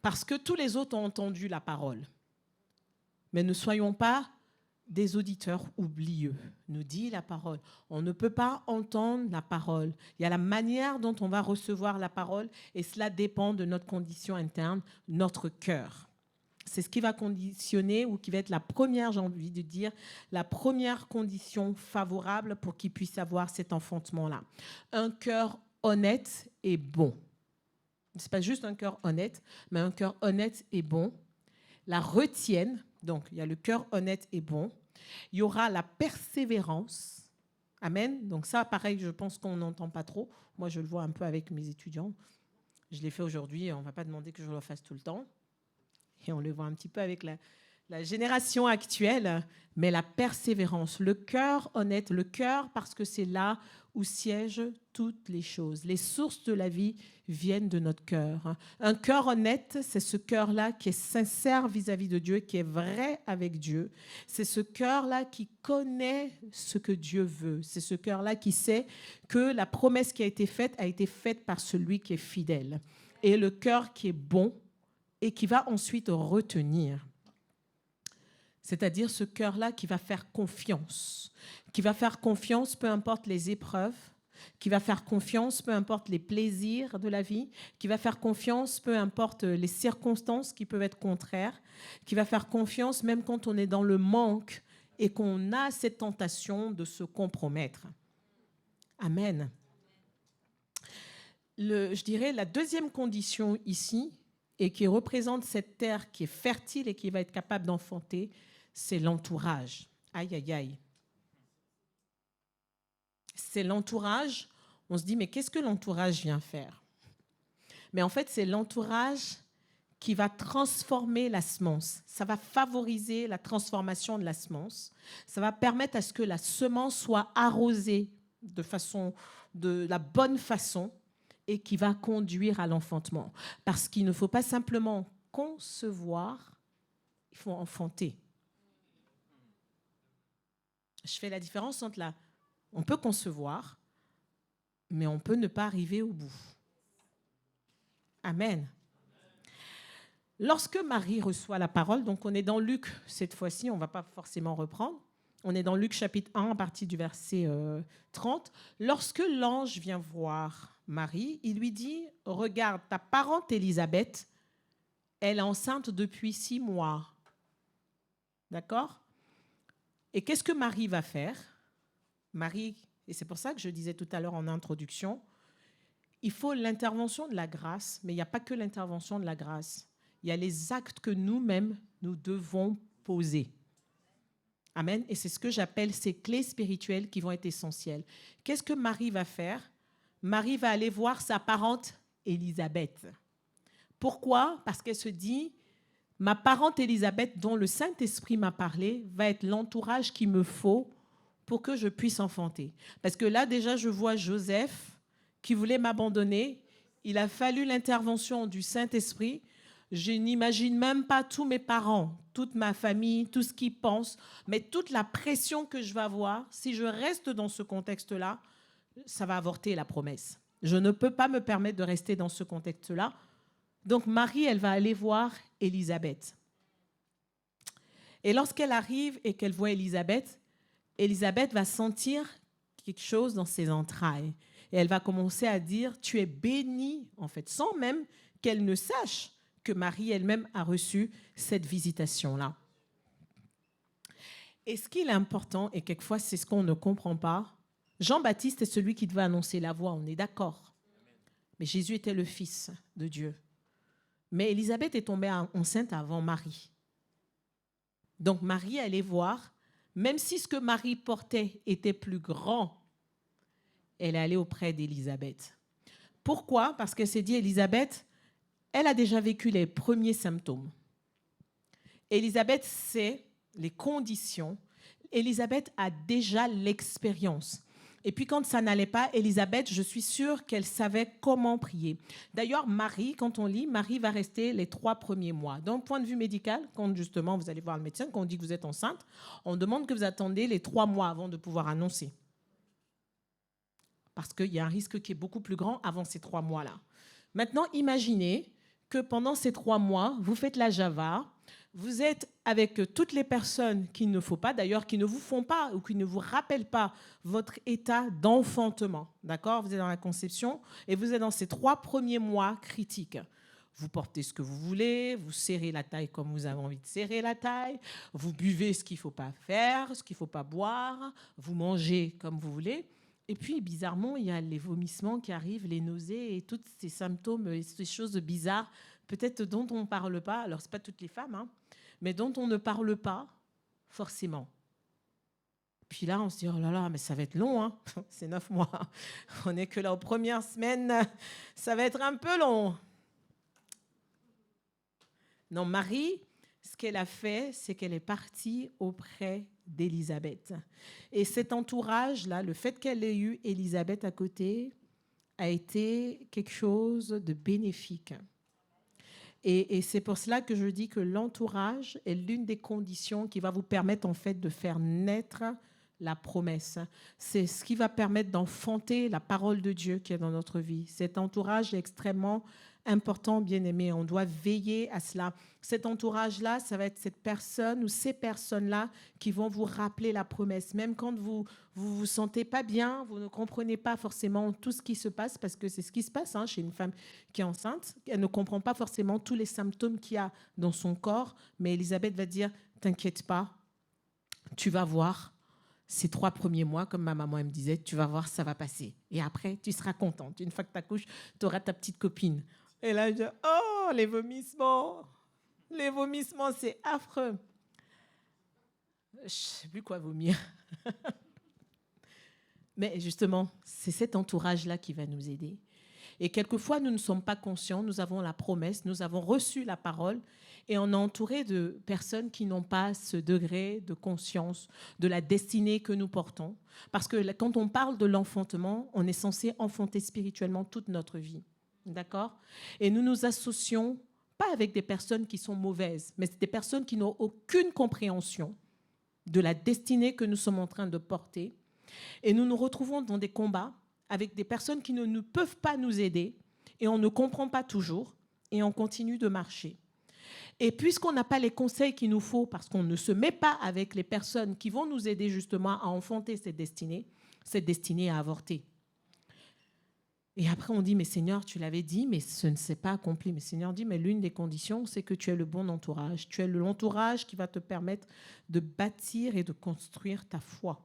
Parce que tous les autres ont entendu la parole. Mais ne soyons pas des auditeurs oublieux, nous dit la parole. On ne peut pas entendre la parole. Il y a la manière dont on va recevoir la parole et cela dépend de notre condition interne, notre cœur. C'est ce qui va conditionner ou qui va être la première, j'ai envie de dire, la première condition favorable pour qu'il puisse avoir cet enfantement-là. Un cœur honnête et bon. Ce n'est pas juste un cœur honnête, mais un cœur honnête et bon. La retienne, donc il y a le cœur honnête et bon. Il y aura la persévérance. Amen. Donc ça, pareil, je pense qu'on n'entend pas trop. Moi, je le vois un peu avec mes étudiants. Je l'ai fait aujourd'hui, on ne va pas demander que je le fasse tout le temps. Et on le voit un petit peu avec la génération actuelle, mais la persévérance, le cœur honnête, le cœur parce que c'est là où siègent toutes les choses. Les sources de la vie viennent de notre cœur. Un cœur honnête, c'est ce cœur-là qui est sincère vis-à-vis de Dieu, qui est vrai avec Dieu. C'est ce cœur-là qui connaît ce que Dieu veut. C'est ce cœur-là qui sait que la promesse qui a été faite par celui qui est fidèle. Et le cœur qui est bon et qui va ensuite retenir. C'est-à-dire ce cœur-là qui va faire confiance. Qui va faire confiance peu importe les épreuves, qui va faire confiance peu importe les plaisirs de la vie, qui va faire confiance peu importe les circonstances qui peuvent être contraires, qui va faire confiance même quand on est dans le manque et qu'on a cette tentation de se compromettre. Amen. Je dirais la deuxième condition ici, et qui représente cette terre qui est fertile et qui va être capable d'enfanter, c'est l'entourage. Aïe, aïe, aïe. C'est l'entourage. On se dit, mais qu'est-ce que l'entourage vient faire? Mais en fait, c'est l'entourage qui va transformer la semence. Ça va favoriser la transformation de la semence. Ça va permettre à ce que la semence soit arrosée de la bonne façon et qui va conduire à l'enfantement. Parce qu'il ne faut pas simplement concevoir, il faut enfanter. Je fais la différence entre on peut concevoir, mais on peut ne pas arriver au bout. Amen. Lorsque Marie reçoit la parole, donc on est dans Luc cette fois-ci, on ne va pas forcément reprendre, on est dans Luc chapitre 1 à partir du verset 30. Lorsque l'ange vient voir Marie, il lui dit, regarde, ta parente Élisabeth, elle est enceinte depuis 6 mois. D'accord? Et qu'est-ce que Marie va faire? Marie, et c'est pour ça que je disais tout à l'heure en introduction, il faut l'intervention de la grâce, mais il n'y a pas que l'intervention de la grâce. Il y a les actes que nous-mêmes, nous devons poser. Amen. Et c'est ce que j'appelle ces clés spirituelles qui vont être essentielles. Qu'est-ce que Marie va faire? Marie va aller voir sa parente Élisabeth. Pourquoi? Parce qu'elle se dit, ma parente Élisabeth, dont le Saint-Esprit m'a parlé, va être l'entourage qu'il me faut pour que je puisse enfanter. Parce que là, déjà, je vois Joseph qui voulait m'abandonner. Il a fallu l'intervention du Saint-Esprit. Je n'imagine même pas tous mes parents, toute ma famille, tout ce qu'ils pensent, mais toute la pression que je vais avoir. Si je reste dans ce contexte-là, ça va avorter la promesse. Je ne peux pas me permettre de rester dans ce contexte-là. Donc Marie, elle va aller voir Élisabeth. Et lorsqu'elle arrive et qu'elle voit Élisabeth, Élisabeth va sentir quelque chose dans ses entrailles. Et elle va commencer à dire, tu es bénie, en fait, sans même qu'elle ne sache que Marie elle-même a reçu cette visitation-là. Et ce qui est important, et quelquefois c'est ce qu'on ne comprend pas, Jean-Baptiste est celui qui devait annoncer la voix, on est d'accord. Mais Jésus était le Fils de Dieu. Mais Élisabeth est tombée enceinte avant Marie. Donc Marie allait voir, même si ce que Marie portait était plus grand, elle est allée auprès d'Élisabeth. Pourquoi? Parce qu'elle s'est dit, Élisabeth, elle a déjà vécu les premiers symptômes. Élisabeth sait les conditions. Élisabeth a déjà l'expérience. Et puis quand ça n'allait pas, Élisabeth, je suis sûre qu'elle savait comment prier. D'ailleurs, Marie, quand on lit, Marie va rester les 3 premiers mois. D'un point de vue médical, quand justement vous allez voir le médecin, quand on dit que vous êtes enceinte, on demande que vous attendez les 3 mois avant de pouvoir annoncer. Parce qu'il y a un risque qui est beaucoup plus grand avant ces 3 mois-là. Maintenant, imaginez que pendant ces 3 mois, vous faites la Java, vous êtes avec toutes les personnes qu'il ne faut pas, d'ailleurs, qui ne vous font pas ou qui ne vous rappellent pas votre état d'enfantement. D'accord? Vous êtes dans la conception et vous êtes dans ces 3 premiers mois critiques. Vous portez ce que vous voulez, vous serrez la taille comme vous avez envie de serrer la taille, vous buvez ce qu'il ne faut pas faire, ce qu'il ne faut pas boire, vous mangez comme vous voulez. Et puis, bizarrement, il y a les vomissements qui arrivent, les nausées et tous ces symptômes, et ces choses bizarres, peut-être dont on ne parle pas. Alors, ce n'est pas toutes les femmes, hein, mais dont on ne parle pas forcément. Puis là, on se dit, oh là là, mais ça va être long, hein. C'est 9 mois. On n'est que là aux premières semaines, ça va être un peu long. Non, Marie, ce qu'elle a fait, c'est qu'elle est partie auprès d'Élisabeth. Et cet entourage-là, le fait qu'elle ait eu Élisabeth à côté, a été quelque chose de bénéfique. Et c'est pour cela que je dis que l'entourage est l'une des conditions qui va vous permettre en fait de faire naître la promesse. C'est ce qui va permettre d'enfanter la parole de Dieu qui est dans notre vie. Cet entourage est extrêmement important, bien-aimé. On doit veiller à cela. Cet entourage-là, ça va être cette personne ou ces personnes-là qui vont vous rappeler la promesse. Même quand vous sentez pas bien, vous ne comprenez pas forcément tout ce qui se passe, parce que c'est ce qui se passe chez une femme qui est enceinte. Elle ne comprend pas forcément tous les symptômes qu'il y a dans son corps, mais Élisabeth va dire, t'inquiète pas, tu vas voir. Ces 3 premiers mois, comme ma maman elle me disait, tu vas voir, ça va passer. Et après, tu seras contente. Une fois que tu accouches, tu auras ta petite copine. Et là, je dis, oh, les vomissements. Les vomissements, c'est affreux. Je ne sais plus quoi vomir. Mais justement, c'est cet entourage-là qui va nous aider. Et quelquefois, nous ne sommes pas conscients, nous avons la promesse, nous avons reçu la parole, et on est entouré de personnes qui n'ont pas ce degré de conscience de la destinée que nous portons. Parce que quand on parle de l'enfantement, on est censé enfanter spirituellement toute notre vie. D'accord? Et nous nous associons pas avec des personnes qui sont mauvaises, mais des personnes qui n'ont aucune compréhension de la destinée que nous sommes en train de porter. Et nous nous retrouvons dans des combats avec des personnes qui ne peuvent pas nous aider, et on ne comprend pas toujours, et on continue de marcher. Et puisqu'on n'a pas les conseils qu'il nous faut, parce qu'on ne se met pas avec les personnes qui vont nous aider justement à enfanter cette destinée à avorter. Et après on dit, mais Seigneur, tu l'avais dit, mais ce ne s'est pas accompli. Mais Seigneur dit, mais l'une des conditions, c'est que tu aies le bon entourage. Tu aies l'entourage qui va te permettre de bâtir et de construire ta foi,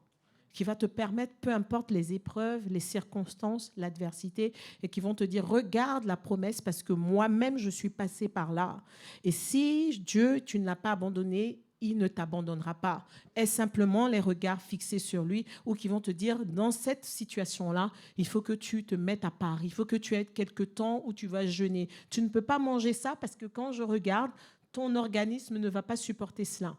qui va te permettre, peu importe les épreuves, les circonstances, l'adversité, et qui vont te dire, regarde la promesse, parce que moi-même, je suis passé par là. Et si Dieu, tu ne l'as pas abandonné, il ne t'abandonnera pas. Est-ce simplement les regards fixés sur lui, ou qui vont te dire, dans cette situation-là, il faut que tu te mettes à part, il faut que tu aies quelque temps où tu vas jeûner. Tu ne peux pas manger ça, parce que quand je regarde, ton organisme ne va pas supporter cela.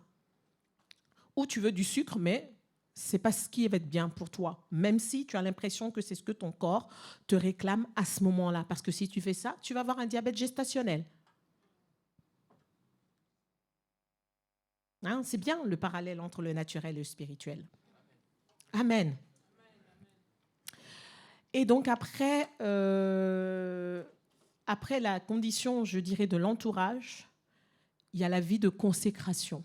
Ou tu veux du sucre, mais ce n'est pas ce qui va être bien pour toi, même si tu as l'impression que c'est ce que ton corps te réclame à ce moment-là. Parce que si tu fais ça, tu vas avoir un diabète gestationnel. Hein, c'est bien le parallèle entre le naturel et le spirituel. Amen. Et donc après après la condition, je dirais, de l'entourage, il y a la vie de consécration.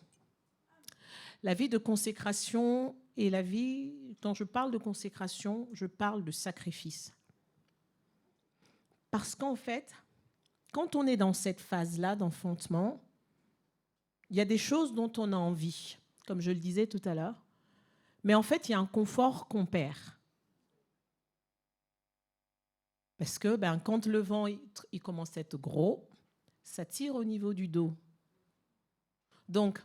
La vie de consécration et la vie, quand je parle de consécration, je parle de sacrifice. Parce qu'en fait, quand on est dans cette phase-là d'enfantement, il y a des choses dont on a envie, comme je le disais tout à l'heure, mais en fait, il y a un confort qu'on perd. Parce que quand le vent il commence à être gros, ça tire au niveau du dos. Donc,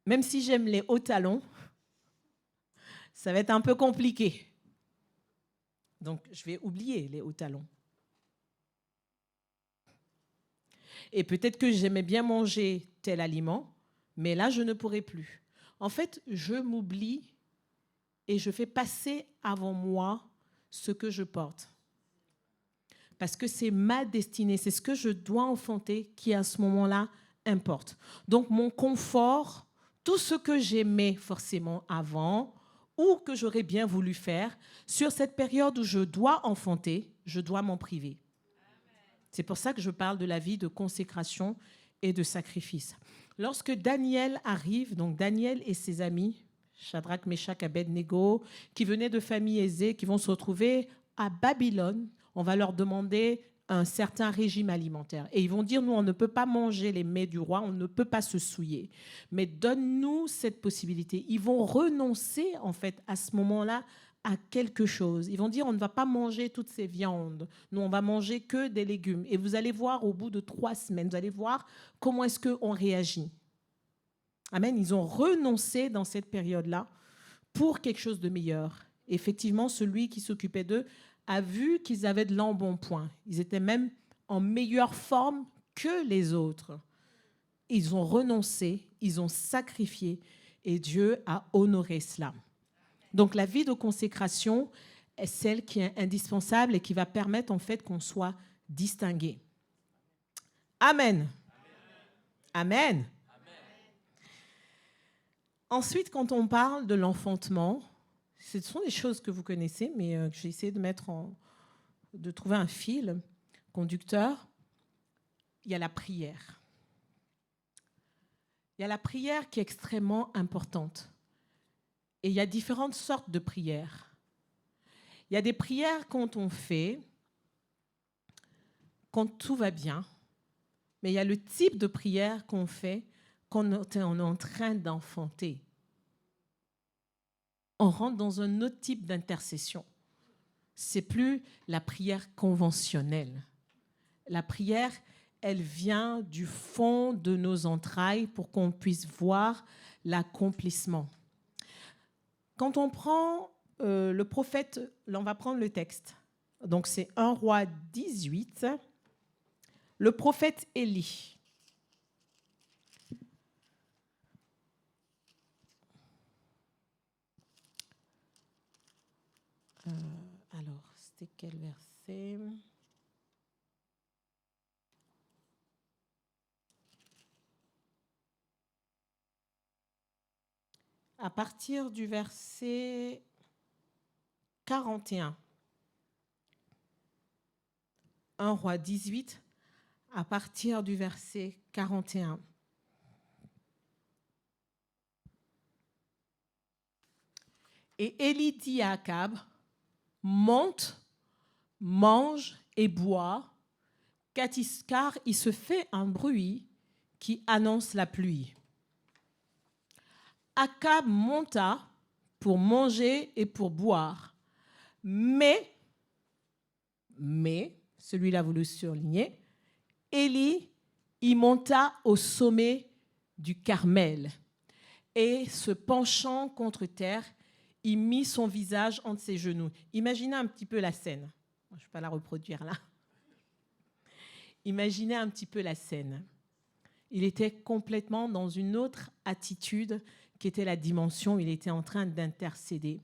même si j'aime les hauts talons, ça va être un peu compliqué. Donc, je vais oublier les hauts talons. Et peut-être que j'aimais bien manger tel aliment, mais là, je ne pourrai plus. En fait, je m'oublie et je fais passer avant moi ce que je porte. Parce que c'est ma destinée, c'est ce que je dois enfanter qui, à ce moment-là, importe. Donc, mon confort, tout ce que j'aimais forcément avant ou que j'aurais bien voulu faire, sur cette période où je dois enfanter, je dois m'en priver. C'est pour ça que je parle de la vie de consécration et de sacrifice. Lorsque Daniel arrive, donc Daniel et ses amis, Shadrach, Meshach, Abednego, qui venaient de familles aisées, qui vont se retrouver à Babylone, on va leur demander un certain régime alimentaire. Et ils vont dire, nous, on ne peut pas manger les mets du roi, on ne peut pas se souiller. Mais donne-nous cette possibilité. Ils vont renoncer, en fait, à ce moment-là, à quelque chose. Ils vont dire, on ne va pas manger toutes ces viandes. Nous, on va manger que des légumes. Et vous allez voir, au bout de 3 semaines, vous allez voir comment est-ce qu'on réagit. Amen. Ils ont renoncé dans cette période-là pour quelque chose de meilleur. Effectivement, celui qui s'occupait d'eux a vu qu'ils avaient de l'embonpoint. Ils étaient même en meilleure forme que les autres. Ils ont renoncé, ils ont sacrifié et Dieu a honoré cela. Donc la vie de consécration est celle qui est indispensable et qui va permettre en fait qu'on soit distingué. Amen. Amen. Amen. Ensuite, quand on parle de l'enfantement, ce sont des choses que vous connaissez, mais j'ai essayé de trouver un fil conducteur. Il y a la prière. Il y a la prière qui est extrêmement importante. Et il y a différentes sortes de prières. Il y a des prières quand on fait, quand tout va bien, mais il y a le type de prière qu'on fait quand on est en train d'enfanter. On rentre dans un autre type d'intercession. C'est plus la prière conventionnelle. La prière, elle vient du fond de nos entrailles pour qu'on puisse voir l'accomplissement. Quand on prend le prophète, là on va prendre le texte. Donc c'est 1 Roi 18. Le prophète Élie. Alors, c'était quel verset ? À partir du verset 41. 1 Roi 18, à partir du verset 41. Et Élie dit à Akab, monte, mange et bois, car il se fait un bruit qui annonce la pluie. Akab monta pour manger et pour boire, mais, celui-là vous le surlignez, Élie y monta au sommet du Carmel et se penchant contre terre, il mit son visage entre ses genoux. Imaginez un petit peu la scène. Je ne vais pas la reproduire là. Imaginez un petit peu la scène. Il était complètement dans une autre attitude qui était la dimension où il était en train d'intercéder.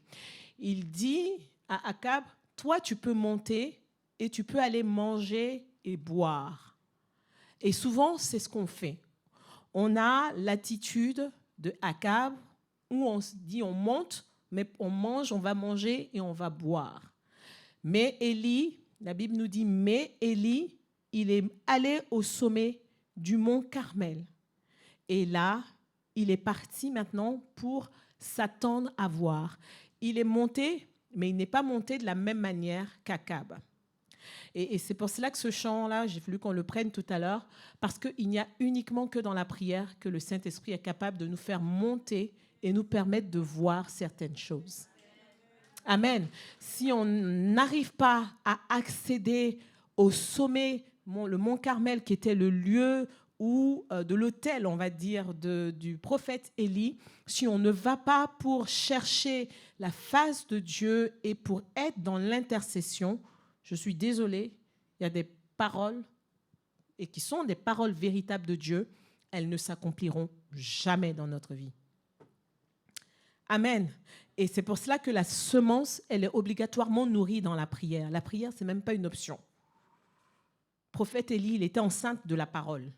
Il dit à Akab, toi tu peux monter et tu peux aller manger et boire. Et souvent, c'est ce qu'on fait. On a l'attitude de Akab où on se dit on monte, mais on mange, on va manger et on va boire. Mais Élie, la Bible nous dit, mais Élie, il est allé au sommet du mont Carmel. Et là, il est parti maintenant pour s'attendre à voir. Il est monté, mais il n'est pas monté de la même manière qu'Akab. Et c'est pour cela que ce chant-là, j'ai voulu qu'on le prenne tout à l'heure, parce qu'il n'y a uniquement que dans la prière que le Saint-Esprit est capable de nous faire monter et nous permettre de voir certaines choses. Amen. Si on n'arrive pas à accéder au sommet, le mont Carmel, qui était le lieu de l'autel, on va dire, du prophète Élie, si on ne va pas pour chercher la face de Dieu et pour être dans l'intercession, je suis désolée, il y a des paroles, et qui sont des paroles véritables de Dieu, elles ne s'accompliront jamais dans notre vie. Amen. Et c'est pour cela que la semence, elle est obligatoirement nourrie dans la prière. La prière, ce n'est même pas une option. Le prophète Élie, il était enceinte de la parole.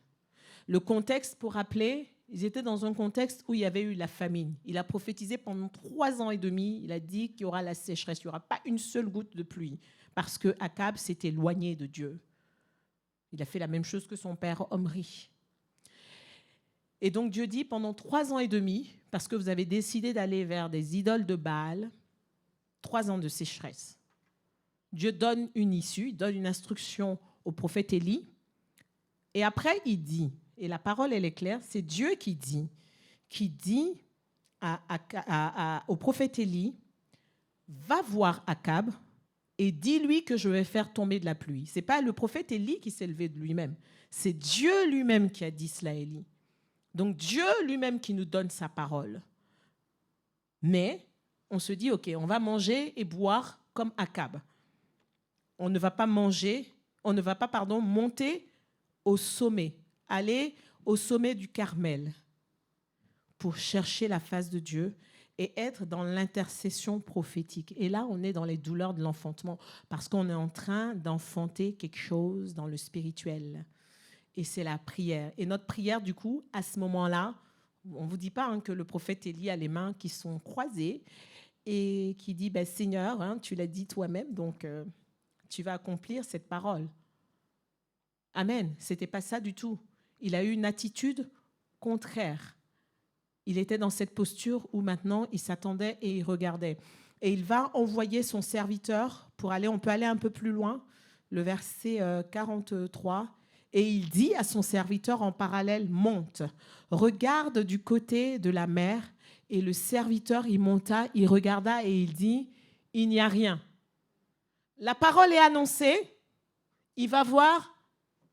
Le contexte, pour rappeler, ils étaient dans un contexte où il y avait eu la famine. Il a prophétisé pendant 3 ans et demi. Il a dit qu'il y aura la sécheresse, il n'y aura pas une seule goutte de pluie, parce que Akab s'est éloigné de Dieu. Il a fait la même chose que son père Omri. Et donc Dieu dit, pendant 3 ans et demi, parce que vous avez décidé d'aller vers des idoles de Baal, 3 ans de sécheresse. Dieu donne une issue, il donne une instruction au prophète Élie. Et après, il dit, et la parole, elle est claire, c'est Dieu qui dit au prophète Élie, va voir Akab et dis-lui que je vais faire tomber de la pluie. Ce n'est pas le prophète Élie qui s'est levé de lui-même, c'est Dieu lui-même qui a dit cela à Élie. Donc Dieu lui-même qui nous donne sa parole. Mais on se dit, ok, on va manger et boire comme Akab. On ne va pas monter au sommet, aller au sommet du Carmel pour chercher la face de Dieu et être dans l'intercession prophétique. Et là, on est dans les douleurs de l'enfantement parce qu'on est en train d'enfanter quelque chose dans le spirituel. Et c'est la prière. Et notre prière, du coup, à ce moment-là, on ne vous dit pas que le prophète Élie a les mains qui sont croisées et qui dit, Seigneur, tu l'as dit toi-même, donc tu vas accomplir cette parole. Amen. Ce n'était pas ça du tout. Il a eu une attitude contraire. Il était dans cette posture où maintenant, il s'attendait et il regardait. Et il va envoyer son serviteur pour aller, on peut aller un peu plus loin, le verset 43, et il dit à son serviteur en parallèle, monte, regarde du côté de la mer. Et le serviteur, il monta, il regarda et il dit, il n'y a rien. La parole est annoncée, il va voir,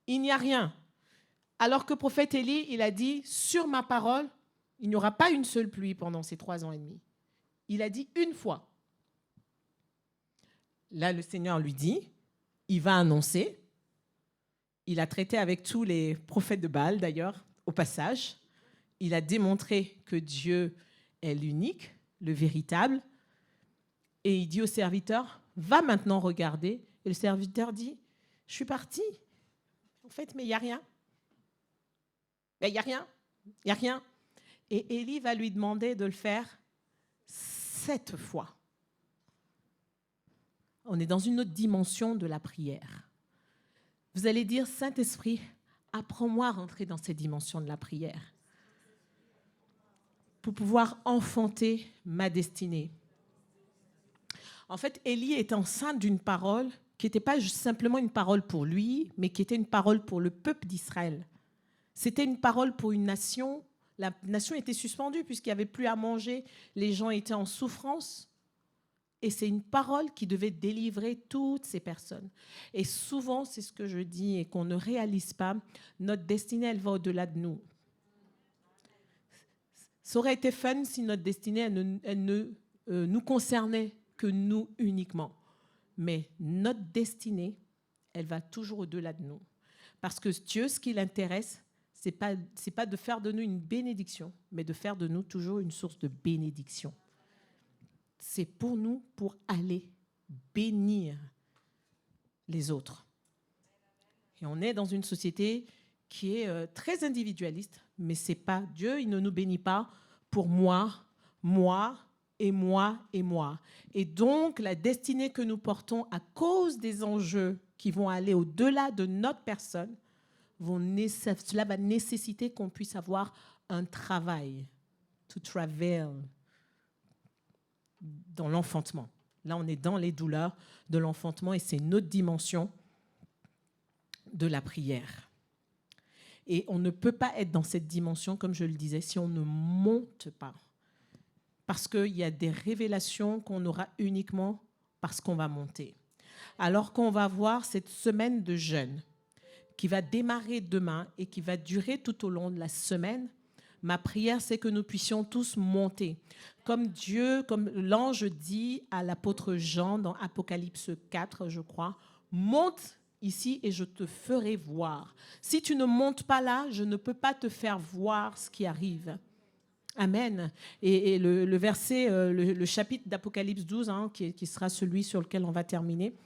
il n'y a rien. Alors que le prophète Élie, il a dit, sur ma parole, il n'y aura pas une seule pluie pendant ces 3 ans et demi. Il a dit une fois. Là, le Seigneur lui dit, il va annoncer. Il a traité avec tous les prophètes de Baal, d'ailleurs, au passage. Il a démontré que Dieu est l'unique, le véritable. Et il dit au serviteur, va maintenant regarder. Et le serviteur dit, je suis parti. En fait, mais il n'y a rien. Il n'y a rien. Il n'y a rien. Et Élie va lui demander de le faire 7 fois. On est dans une autre dimension de la prière. Vous allez dire, Saint-Esprit, apprends-moi à rentrer dans cette dimension de la prière pour pouvoir enfanter ma destinée. En fait, Élie est enceinte d'une parole qui n'était pas simplement une parole pour lui, mais qui était une parole pour le peuple d'Israël. C'était une parole pour une nation. La nation était suspendue puisqu'il n'y avait plus à manger. Les gens étaient en souffrance. Et c'est une parole qui devait délivrer toutes ces personnes. Et souvent, c'est ce que je dis et qu'on ne réalise pas, notre destinée, elle va au-delà de nous. Ça aurait été fun si notre destinée, elle ne nous concernait que nous uniquement. Mais notre destinée, elle va toujours au-delà de nous. Parce que Dieu, ce qui l'intéresse, c'est pas de faire de nous une bénédiction, mais de faire de nous toujours une source de bénédiction. C'est pour nous, pour aller bénir les autres. Et on est dans une société qui est très individualiste, mais c'est pas Dieu, il ne nous bénit pas pour moi, et moi et moi. Et donc, la destinée que nous portons à cause des enjeux qui vont aller au-delà de notre personne, cela va nécessiter qu'on puisse avoir un travail, to travail, dans l'enfantement. Là, on est dans les douleurs de l'enfantement et c'est notre dimension de la prière. Et on ne peut pas être dans cette dimension, comme je le disais, si on ne monte pas. Parce qu'il y a des révélations qu'on aura uniquement parce qu'on va monter. Alors qu'on va voir cette semaine de jeûne qui va démarrer demain et qui va durer tout au long de la semaine, ma prière, c'est que nous puissions tous monter. Comme l'ange dit à l'apôtre Jean dans Apocalypse 4, je crois, monte ici et je te ferai voir. Si tu ne montes pas là, je ne peux pas te faire voir ce qui arrive. Amen. Et le verset, le chapitre d'Apocalypse 12, qui sera celui sur lequel on va terminer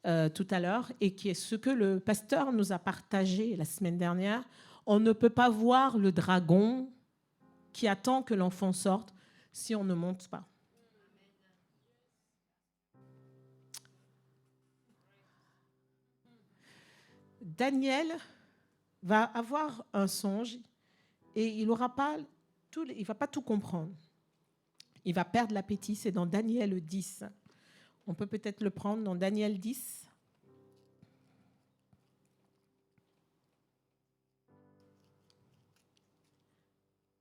tout à l'heure, et qui est ce que le pasteur nous a partagé la semaine dernière. On ne peut pas voir le dragon qui attend que l'enfant sorte si on ne monte pas. Daniel va avoir un songe et il va pas tout comprendre. Il va perdre l'appétit. C'est dans Daniel 10. On peut peut-être le prendre dans Daniel 10.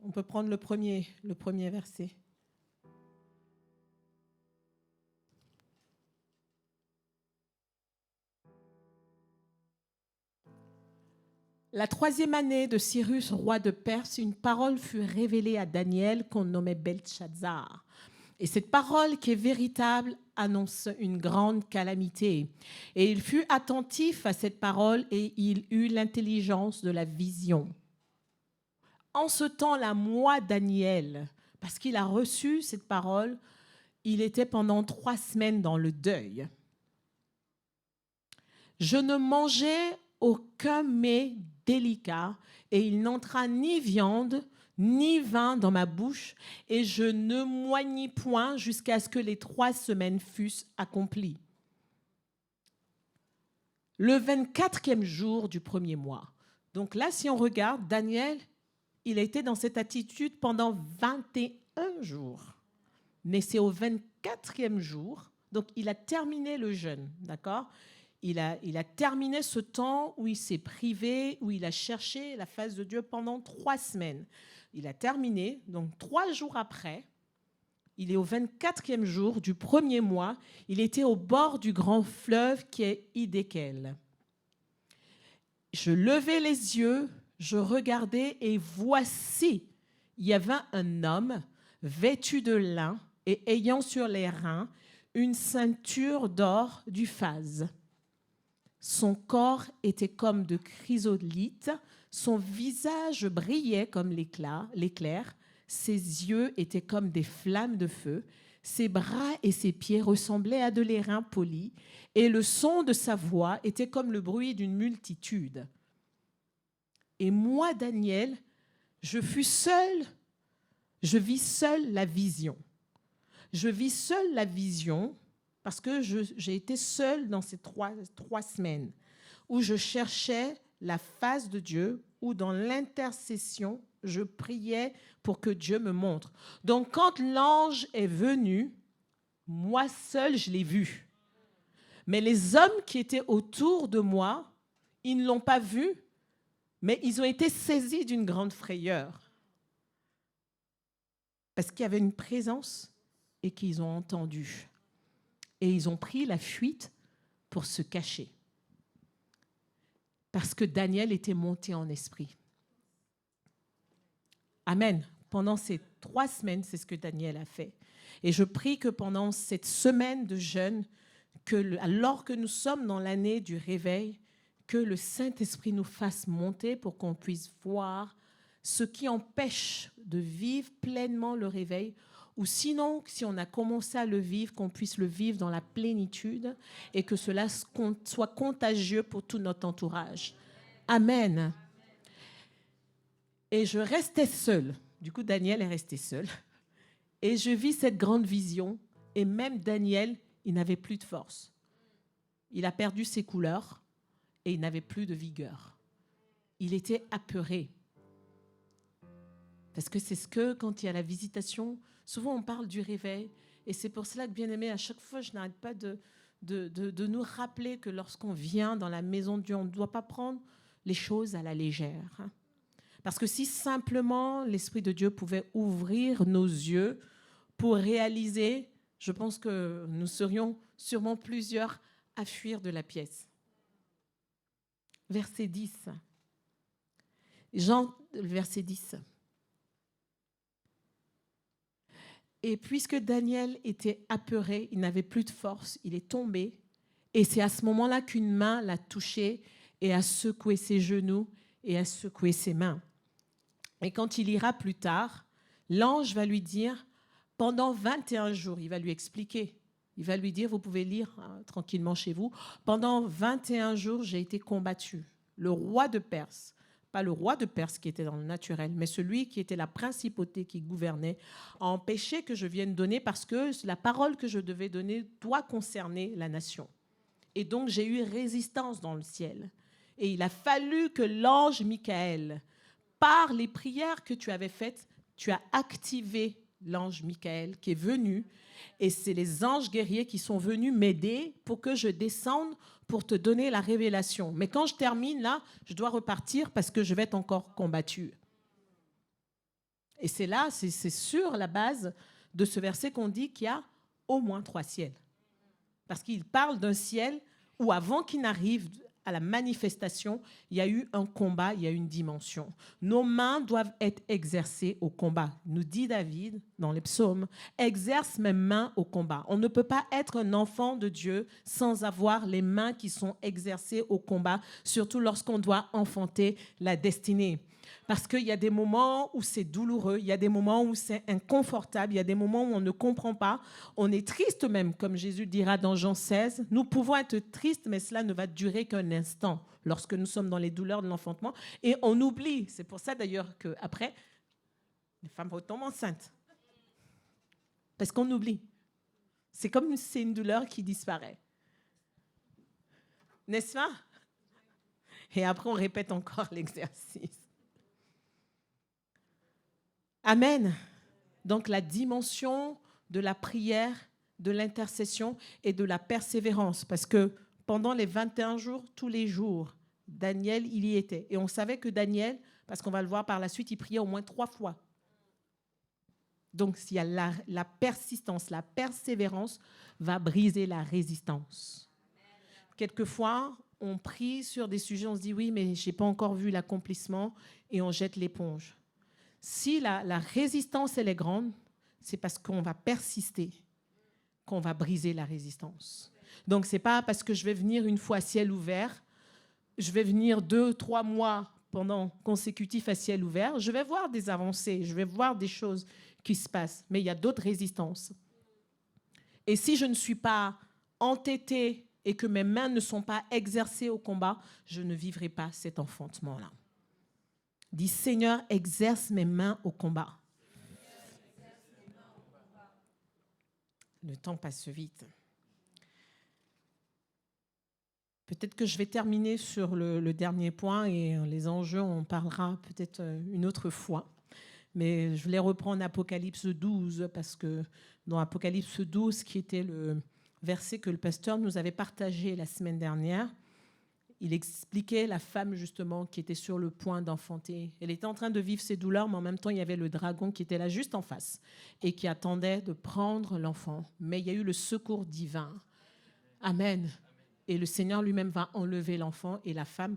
On peut prendre le premier verset. La 3e année de Cyrus, roi de Perse, une parole fut révélée à Daniel qu'on nommait Beltchazzar. Et cette parole qui est véritable annonce une grande calamité. Et il fut attentif à cette parole et il eut l'intelligence de la vision. En ce temps-là, moi, Daniel, parce qu'il a reçu cette parole, il était pendant 3 semaines dans le deuil. Je ne mangeais aucun mets délicat et il n'entra ni viande ni vin dans ma bouche et je ne m'oignis point jusqu'à ce que les 3 semaines fussent accomplies. Le 24e jour du premier mois. Donc là, si on regarde, Daniel, il a été dans cette attitude pendant 21 jours. Mais c'est au 24e jour, donc il a terminé le jeûne, d'accord ? Il a terminé ce temps où il s'est privé, où il a cherché la face de Dieu pendant 3 semaines. Il a terminé, donc 3 jours après, il est au 24e jour du premier mois, il était au bord du grand fleuve qui est Hiddekel. Je levai les yeux, je regardais et voici, il y avait un homme vêtu de lin et ayant sur les reins une ceinture d'or d'Uphaz. Son corps était comme de chrysolite, son visage brillait comme l'éclair, ses yeux étaient comme des flammes de feu, ses bras et ses pieds ressemblaient à de l'airain poli, et le son de sa voix était comme le bruit d'une multitude. Et moi, Daniel, je vis seul la vision. Je vis seul la vision parce que j'ai été seule dans ces 3 semaines où je cherchais la face de Dieu, où dans l'intercession, je priais pour que Dieu me montre. Donc, quand l'ange est venu, moi seule, je l'ai vu. Mais les hommes qui étaient autour de moi, ils ne l'ont pas vu, mais ils ont été saisis d'une grande frayeur. Parce qu'il y avait une présence et qu'ils ont entendu. Et ils ont pris la fuite pour se cacher. Parce que Daniel était monté en esprit. Amen. Pendant ces 3 semaines, c'est ce que Daniel a fait. Et je prie que pendant cette semaine de jeûne, alors que nous sommes dans l'année du réveil, que le Saint-Esprit nous fasse monter pour qu'on puisse voir ce qui empêche de vivre pleinement le réveil, ou sinon, si on a commencé à le vivre, qu'on puisse le vivre dans la plénitude et que cela soit contagieux pour tout notre entourage. Amen. Et je restais seule. Du coup, Daniel est resté seul. Et je vis cette grande vision. Et même Daniel, il n'avait plus de force. Il a perdu ses couleurs et il n'avait plus de vigueur. Il était apeuré. Parce que c'est ce que, quand il y a la visitation, souvent on parle du réveil. Et c'est pour cela que, bien aimé, à chaque fois, je n'arrête pas de nous rappeler que lorsqu'on vient dans la maison de Dieu, on ne doit pas prendre les choses à la légère. Parce que si simplement l'Esprit de Dieu pouvait ouvrir nos yeux pour réaliser, je pense que nous serions sûrement plusieurs à fuir de la pièce. Verset 10. Jean, verset 10. Et puisque Daniel était apeuré, il n'avait plus de force, il est tombé. Et c'est à ce moment-là qu'une main l'a touché et a secoué ses genoux et a secoué ses mains. Et quand il ira plus tard, l'ange va lui dire, pendant 21 jours, il va lui expliquer. Il va lui dire, vous pouvez lire tranquillement chez vous, pendant 21 jours, j'ai été combattu. Le roi de Perse, pas le roi de Perse qui était dans le naturel, mais celui qui était la principauté qui gouvernait, a empêché que je vienne donner parce que la parole que je devais donner doit concerner la nation. Et donc, j'ai eu résistance dans le ciel. Et il a fallu que l'ange Michael, par les prières que tu avais faites, tu as activé l'ange Michael qui est venu. Et c'est les anges guerriers qui sont venus m'aider pour que je descende pour te donner la révélation. Mais quand je termine là, je dois repartir parce que je vais être encore combattu. Et c'est là, c'est sur la base de ce verset qu'on dit qu'il y a au moins 3 ciels. Parce qu'il parle d'un ciel où avant qu'il n'arrive à la manifestation, il y a eu un combat, il y a eu une dimension. Nos mains doivent être exercées au combat. Nous dit David dans les psaumes, exerce mes mains au combat. On ne peut pas être un enfant de Dieu sans avoir les mains qui sont exercées au combat, surtout lorsqu'on doit enfanter la destinée. Parce qu'il y a des moments où c'est douloureux, il y a des moments où c'est inconfortable, il y a des moments où on ne comprend pas, on est triste même, comme Jésus dira dans Jean 16. Nous pouvons être tristes, mais cela ne va durer qu'un instant lorsque nous sommes dans les douleurs de l'enfantement. Et on oublie, c'est pour ça d'ailleurs qu'après, les femmes retombent enceintes. Parce qu'on oublie. C'est comme si c'est une douleur qui disparaît. N'est-ce pas? Et après, on répète encore l'exercice. Amen. Donc la dimension de la prière, de l'intercession et de la persévérance. Parce que pendant les 21 jours, tous les jours, Daniel, il y était. Et on savait que Daniel, parce qu'on va le voir par la suite, il priait au moins 3 fois. Donc s'il y a la persistance, la persévérance va briser la résistance. Quelquefois, on prie sur des sujets, on se dit oui, mais je n'ai pas encore vu l'accomplissement et on jette l'éponge. Si la résistance, elle est grande, c'est parce qu'on va persister qu'on va briser la résistance. Donc, ce n'est pas parce que je vais venir une fois à ciel ouvert, je vais venir 2-3 mois pendant consécutifs à ciel ouvert, je vais voir des avancées, je vais voir des choses qui se passent, mais il y a d'autres résistances. Et si je ne suis pas entêtée et que mes mains ne sont pas exercées au combat, je ne vivrai pas cet enfantement-là. Dis, Seigneur, exerce mes mains au combat. Le temps passe vite. Peut-être que je vais terminer sur le dernier point et les enjeux, on parlera peut-être une autre fois. Mais je voulais reprendre Apocalypse 12 parce que dans Apocalypse 12, qui était le verset que le pasteur nous avait partagé la semaine dernière, il expliquait la femme justement qui était sur le point d'enfanter. Elle était en train de vivre ses douleurs, mais en même temps, il y avait le dragon qui était là juste en face et qui attendait de prendre l'enfant. Mais il y a eu le secours divin. Amen. Et le Seigneur lui-même va enlever l'enfant et la femme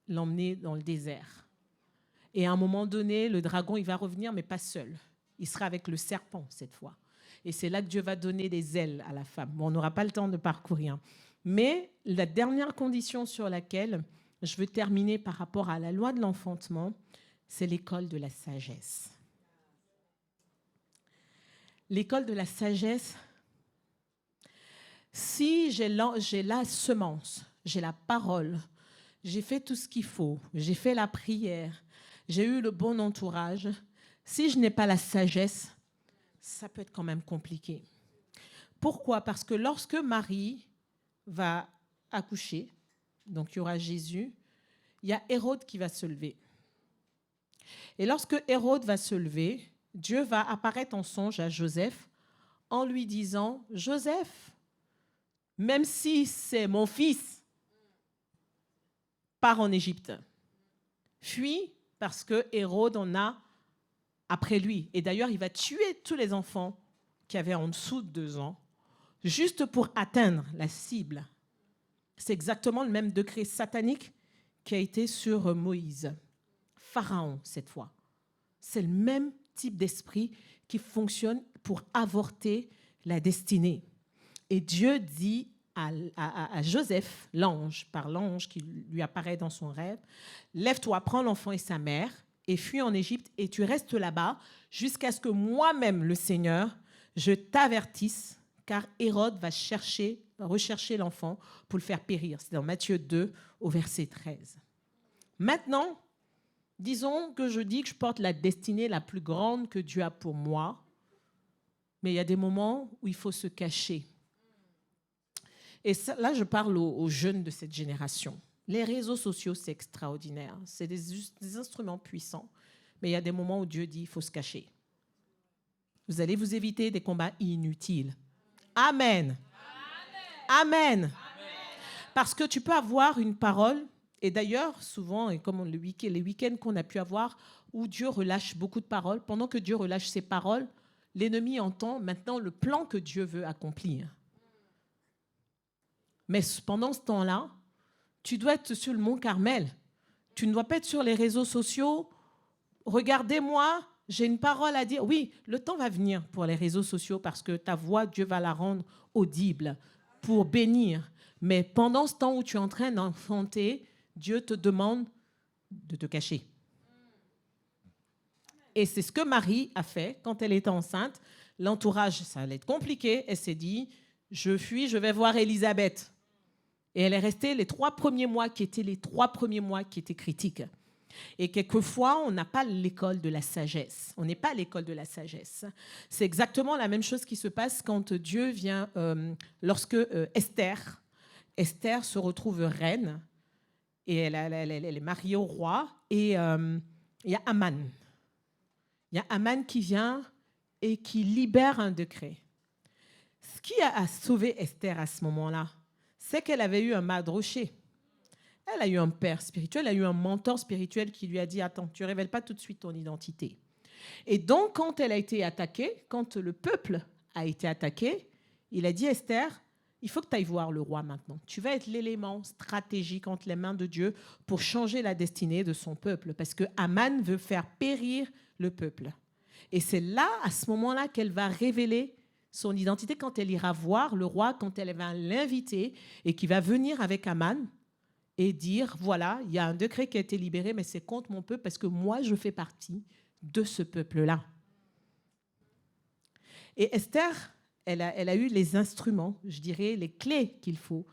l'emmener dans le désert. Et à un moment donné, le dragon, il va revenir, mais pas seul. Il sera avec le serpent cette fois. Et c'est là que Dieu va donner des ailes à la femme. Bon, on n'aura pas le temps de parcourir. Mais la dernière condition sur laquelle je veux terminer par rapport à la loi de l'enfantement, c'est l'école de la sagesse. L'école de la sagesse, si j'ai la semence, j'ai la parole, j'ai fait tout ce qu'il faut, j'ai fait la prière, j'ai eu le bon entourage, si je n'ai pas la sagesse, ça peut être quand même compliqué. Pourquoi? Parce que lorsque Marie va accoucher, donc il y aura Jésus, il y a Hérode qui va se lever. Et lorsque Hérode va se lever, Dieu va apparaître en songe à Joseph en lui disant « Joseph, même si c'est mon fils, pars en Égypte. Fuis parce que Hérode en a après lui. Et d'ailleurs, il va tuer tous les enfants qui avaient en dessous de 2 ans, juste pour atteindre la cible. » C'est exactement le même décret satanique qui a été sur Moïse. Pharaon, cette fois. C'est le même type d'esprit qui fonctionne pour avorter la destinée. Et Dieu dit à Joseph, l'ange, par l'ange qui lui apparaît dans son rêve, « Lève-toi, prends l'enfant et sa mère, et fuis en Égypte, et tu restes là-bas jusqu'à ce que moi-même, le Seigneur, je t'avertisse, car Hérode va rechercher l'enfant pour le faire périr. » C'est dans Matthieu 2, au verset 13. Maintenant, disons que je dis que je porte la destinée la plus grande que Dieu a pour moi, mais il y a des moments où il faut se cacher. Et ça, là, je parle aux jeunes de cette génération. Les réseaux sociaux, c'est extraordinaire. C'est des instruments puissants, mais il y a des moments où Dieu dit qu'il faut se cacher. Vous allez vous éviter des combats inutiles. Amen. Amen. Amen. Parce que tu peux avoir une parole, et d'ailleurs, souvent, et comme les week-ends qu'on a pu avoir, où Dieu relâche beaucoup de paroles, pendant que Dieu relâche ses paroles, l'ennemi entend maintenant le plan que Dieu veut accomplir. Mais pendant ce temps-là, tu dois être sur le mont Carmel. Tu ne dois pas être sur les réseaux sociaux. Regardez-moi, j'ai une parole à dire. Oui, le temps va venir pour les réseaux sociaux parce que ta voix, Dieu va la rendre audible pour bénir. Mais pendant ce temps où tu es en train d'enfanter, Dieu te demande de te cacher. Et c'est ce que Marie a fait quand elle était enceinte. L'entourage, ça allait être compliqué. Elle s'est dit, je fuis, je vais voir Élisabeth. Et elle est restée les 3 premiers mois qui étaient critiques. Et quelquefois, on n'a pas l'école de la sagesse. On n'est pas à l'école de la sagesse. C'est exactement la même chose qui se passe quand Dieu vient, lorsque Esther se retrouve reine, et elle est mariée au roi, et il y a Aman. Il y a Aman qui vient et qui libère un décret. Ce qui a sauvé Esther à ce moment-là, c'est qu'elle avait eu un madroché. Elle a eu un père spirituel, elle a eu un mentor spirituel qui lui a dit « Attends, tu ne révèles pas tout de suite ton identité. » Et donc, quand elle a été attaquée, quand le peuple a été attaqué, il a dit « Esther, il faut que tu ailles voir le roi maintenant. Tu vas être l'élément stratégique entre les mains de Dieu pour changer la destinée de son peuple. Parce que Aman veut faire périr le peuple. » Et c'est là, à ce moment-là, qu'elle va révéler son identité quand elle ira voir le roi, quand elle va l'inviter et qui va venir avec Aman et dire, voilà, il y a un décret qui a été libéré, mais c'est contre mon peuple parce que moi, je fais partie de ce peuple-là. Et Esther, elle a eu les instruments, je dirais, les clés qu'il faut.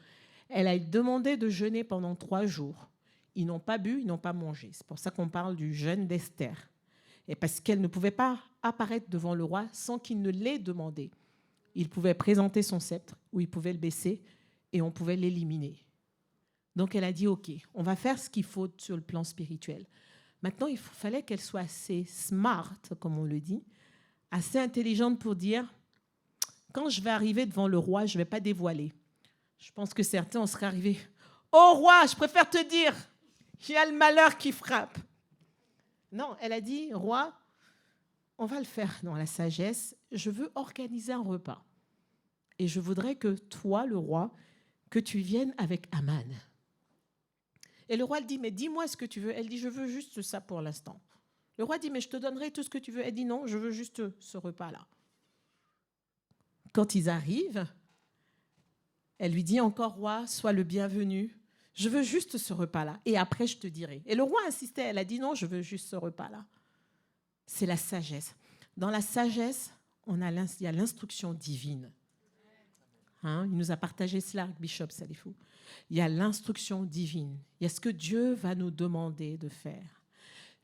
Elle a demandé de jeûner pendant 3 jours. Ils n'ont pas bu, ils n'ont pas mangé. C'est pour ça qu'on parle du jeûne d'Esther. Et parce qu'elle ne pouvait pas apparaître devant le roi sans qu'il ne l'ait demandé. Il pouvait présenter son sceptre ou il pouvait le baisser et on pouvait l'éliminer. Donc elle a dit, OK, on va faire ce qu'il faut sur le plan spirituel. Maintenant, il fallait qu'elle soit assez smart, comme on le dit, assez intelligente pour dire, quand je vais arriver devant le roi, je ne vais pas dévoiler. Je pense que certains en seraient arrivés, oh roi, je préfère te dire, il y a le malheur qui frappe. Non, elle a dit, roi, on va le faire dans la sagesse. Je veux organiser un repas. Et je voudrais que toi, le roi, que tu viennes avec Aman. Et le roi dit, mais dis-moi ce que tu veux. Elle dit, je veux juste ça pour l'instant. Le roi dit, mais je te donnerai tout ce que tu veux. Elle dit, non, je veux juste ce repas-là. Quand ils arrivent, elle lui dit encore, roi, sois le bienvenu. Je veux juste ce repas-là. Et après, je te dirai. Et le roi insistait. Elle a dit, non, je veux juste ce repas-là. C'est la sagesse. Dans la sagesse, il y a l'instruction divine. Hein, il nous a partagé cela avec Bishop Salifou. Il y a l'instruction divine. Il y a ce que Dieu va nous demander de faire.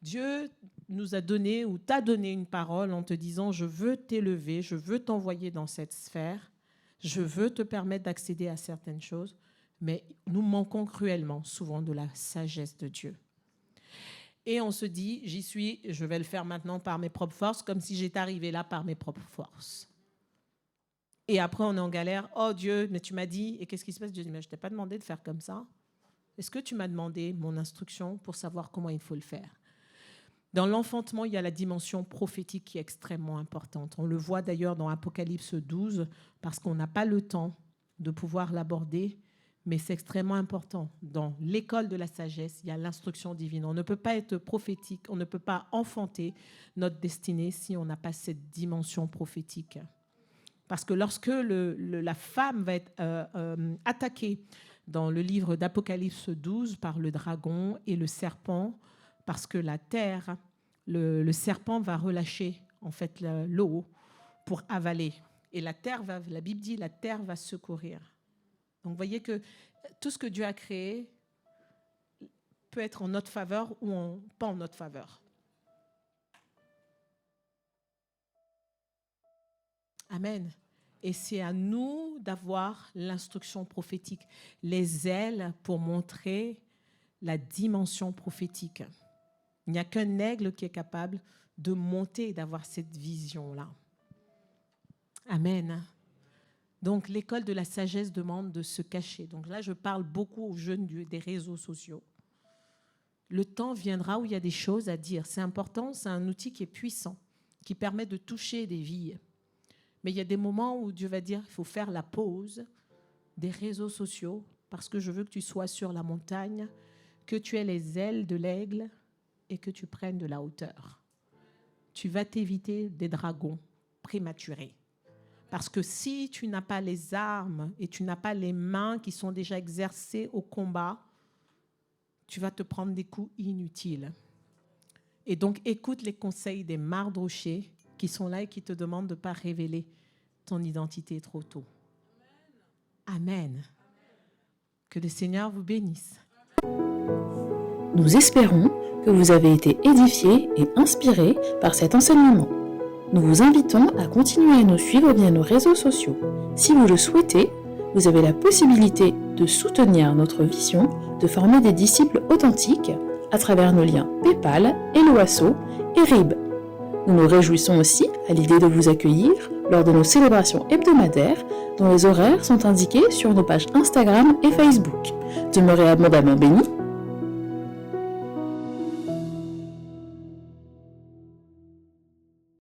Dieu nous a donné ou t'a donné une parole en te disant « Je veux t'élever, je veux t'envoyer dans cette sphère, je veux te permettre d'accéder à certaines choses », mais nous manquons cruellement souvent de la sagesse de Dieu. Et on se dit « J'y suis, je vais le faire maintenant par mes propres forces, comme si j'étais arrivé là par mes propres forces. » Et après, on est en galère. « Oh Dieu, mais tu m'as dit, et qu'est-ce qui se passe ?» Dieu dit « Mais je ne t'ai pas demandé de faire comme ça. Est-ce que tu m'as demandé mon instruction pour savoir comment il faut le faire ?» Dans l'enfantement, il y a la dimension prophétique qui est extrêmement importante. On le voit d'ailleurs dans Apocalypse 12, parce qu'on n'a pas le temps de pouvoir l'aborder, mais c'est extrêmement important. Dans l'école de la sagesse, il y a l'instruction divine. On ne peut pas être prophétique, on ne peut pas enfanter notre destinée si on n'a pas cette dimension prophétique. Parce que lorsque la femme va être attaquée dans le livre d'Apocalypse 12 par le dragon et le serpent, parce que la terre, le serpent va relâcher en fait l'eau pour avaler. Et la Bible dit, la terre va secourir. Donc vous voyez que tout ce que Dieu a créé peut être en notre faveur ou pas en notre faveur. Amen. Et c'est à nous d'avoir l'instruction prophétique, les ailes pour montrer la dimension prophétique. Il n'y a qu'un aigle qui est capable de monter et d'avoir cette vision-là. Amen. Donc, l'école de la sagesse demande de se cacher. Donc là, je parle beaucoup aux jeunes des réseaux sociaux. Le temps viendra où il y a des choses à dire. C'est important, c'est un outil qui est puissant, qui permet de toucher des vies. Mais il y a des moments où Dieu va dire qu'il faut faire la pause des réseaux sociaux parce que je veux que tu sois sur la montagne, que tu aies les ailes de l'aigle et que tu prennes de la hauteur. Tu vas t'éviter des dragons prématurés. Parce que si tu n'as pas les armes et tu n'as pas les mains qui sont déjà exercées au combat, tu vas te prendre des coups inutiles. Et donc, écoute les conseils des Mardochée qui sont là et qui te demandent de ne pas révéler ton identité trop tôt. Amen. Que le Seigneur vous bénisse. Nous espérons que vous avez été édifiés et inspirés par cet enseignement. Nous vous invitons à continuer à nous suivre via nos réseaux sociaux. Si vous le souhaitez, vous avez la possibilité de soutenir notre vision de former des disciples authentiques à travers nos liens PayPal, Helloasso et RIB. Nous nous réjouissons aussi à l'idée de vous accueillir lors de nos célébrations hebdomadaires dont les horaires sont indiqués sur nos pages Instagram et Facebook. Demeurez abondamment bénis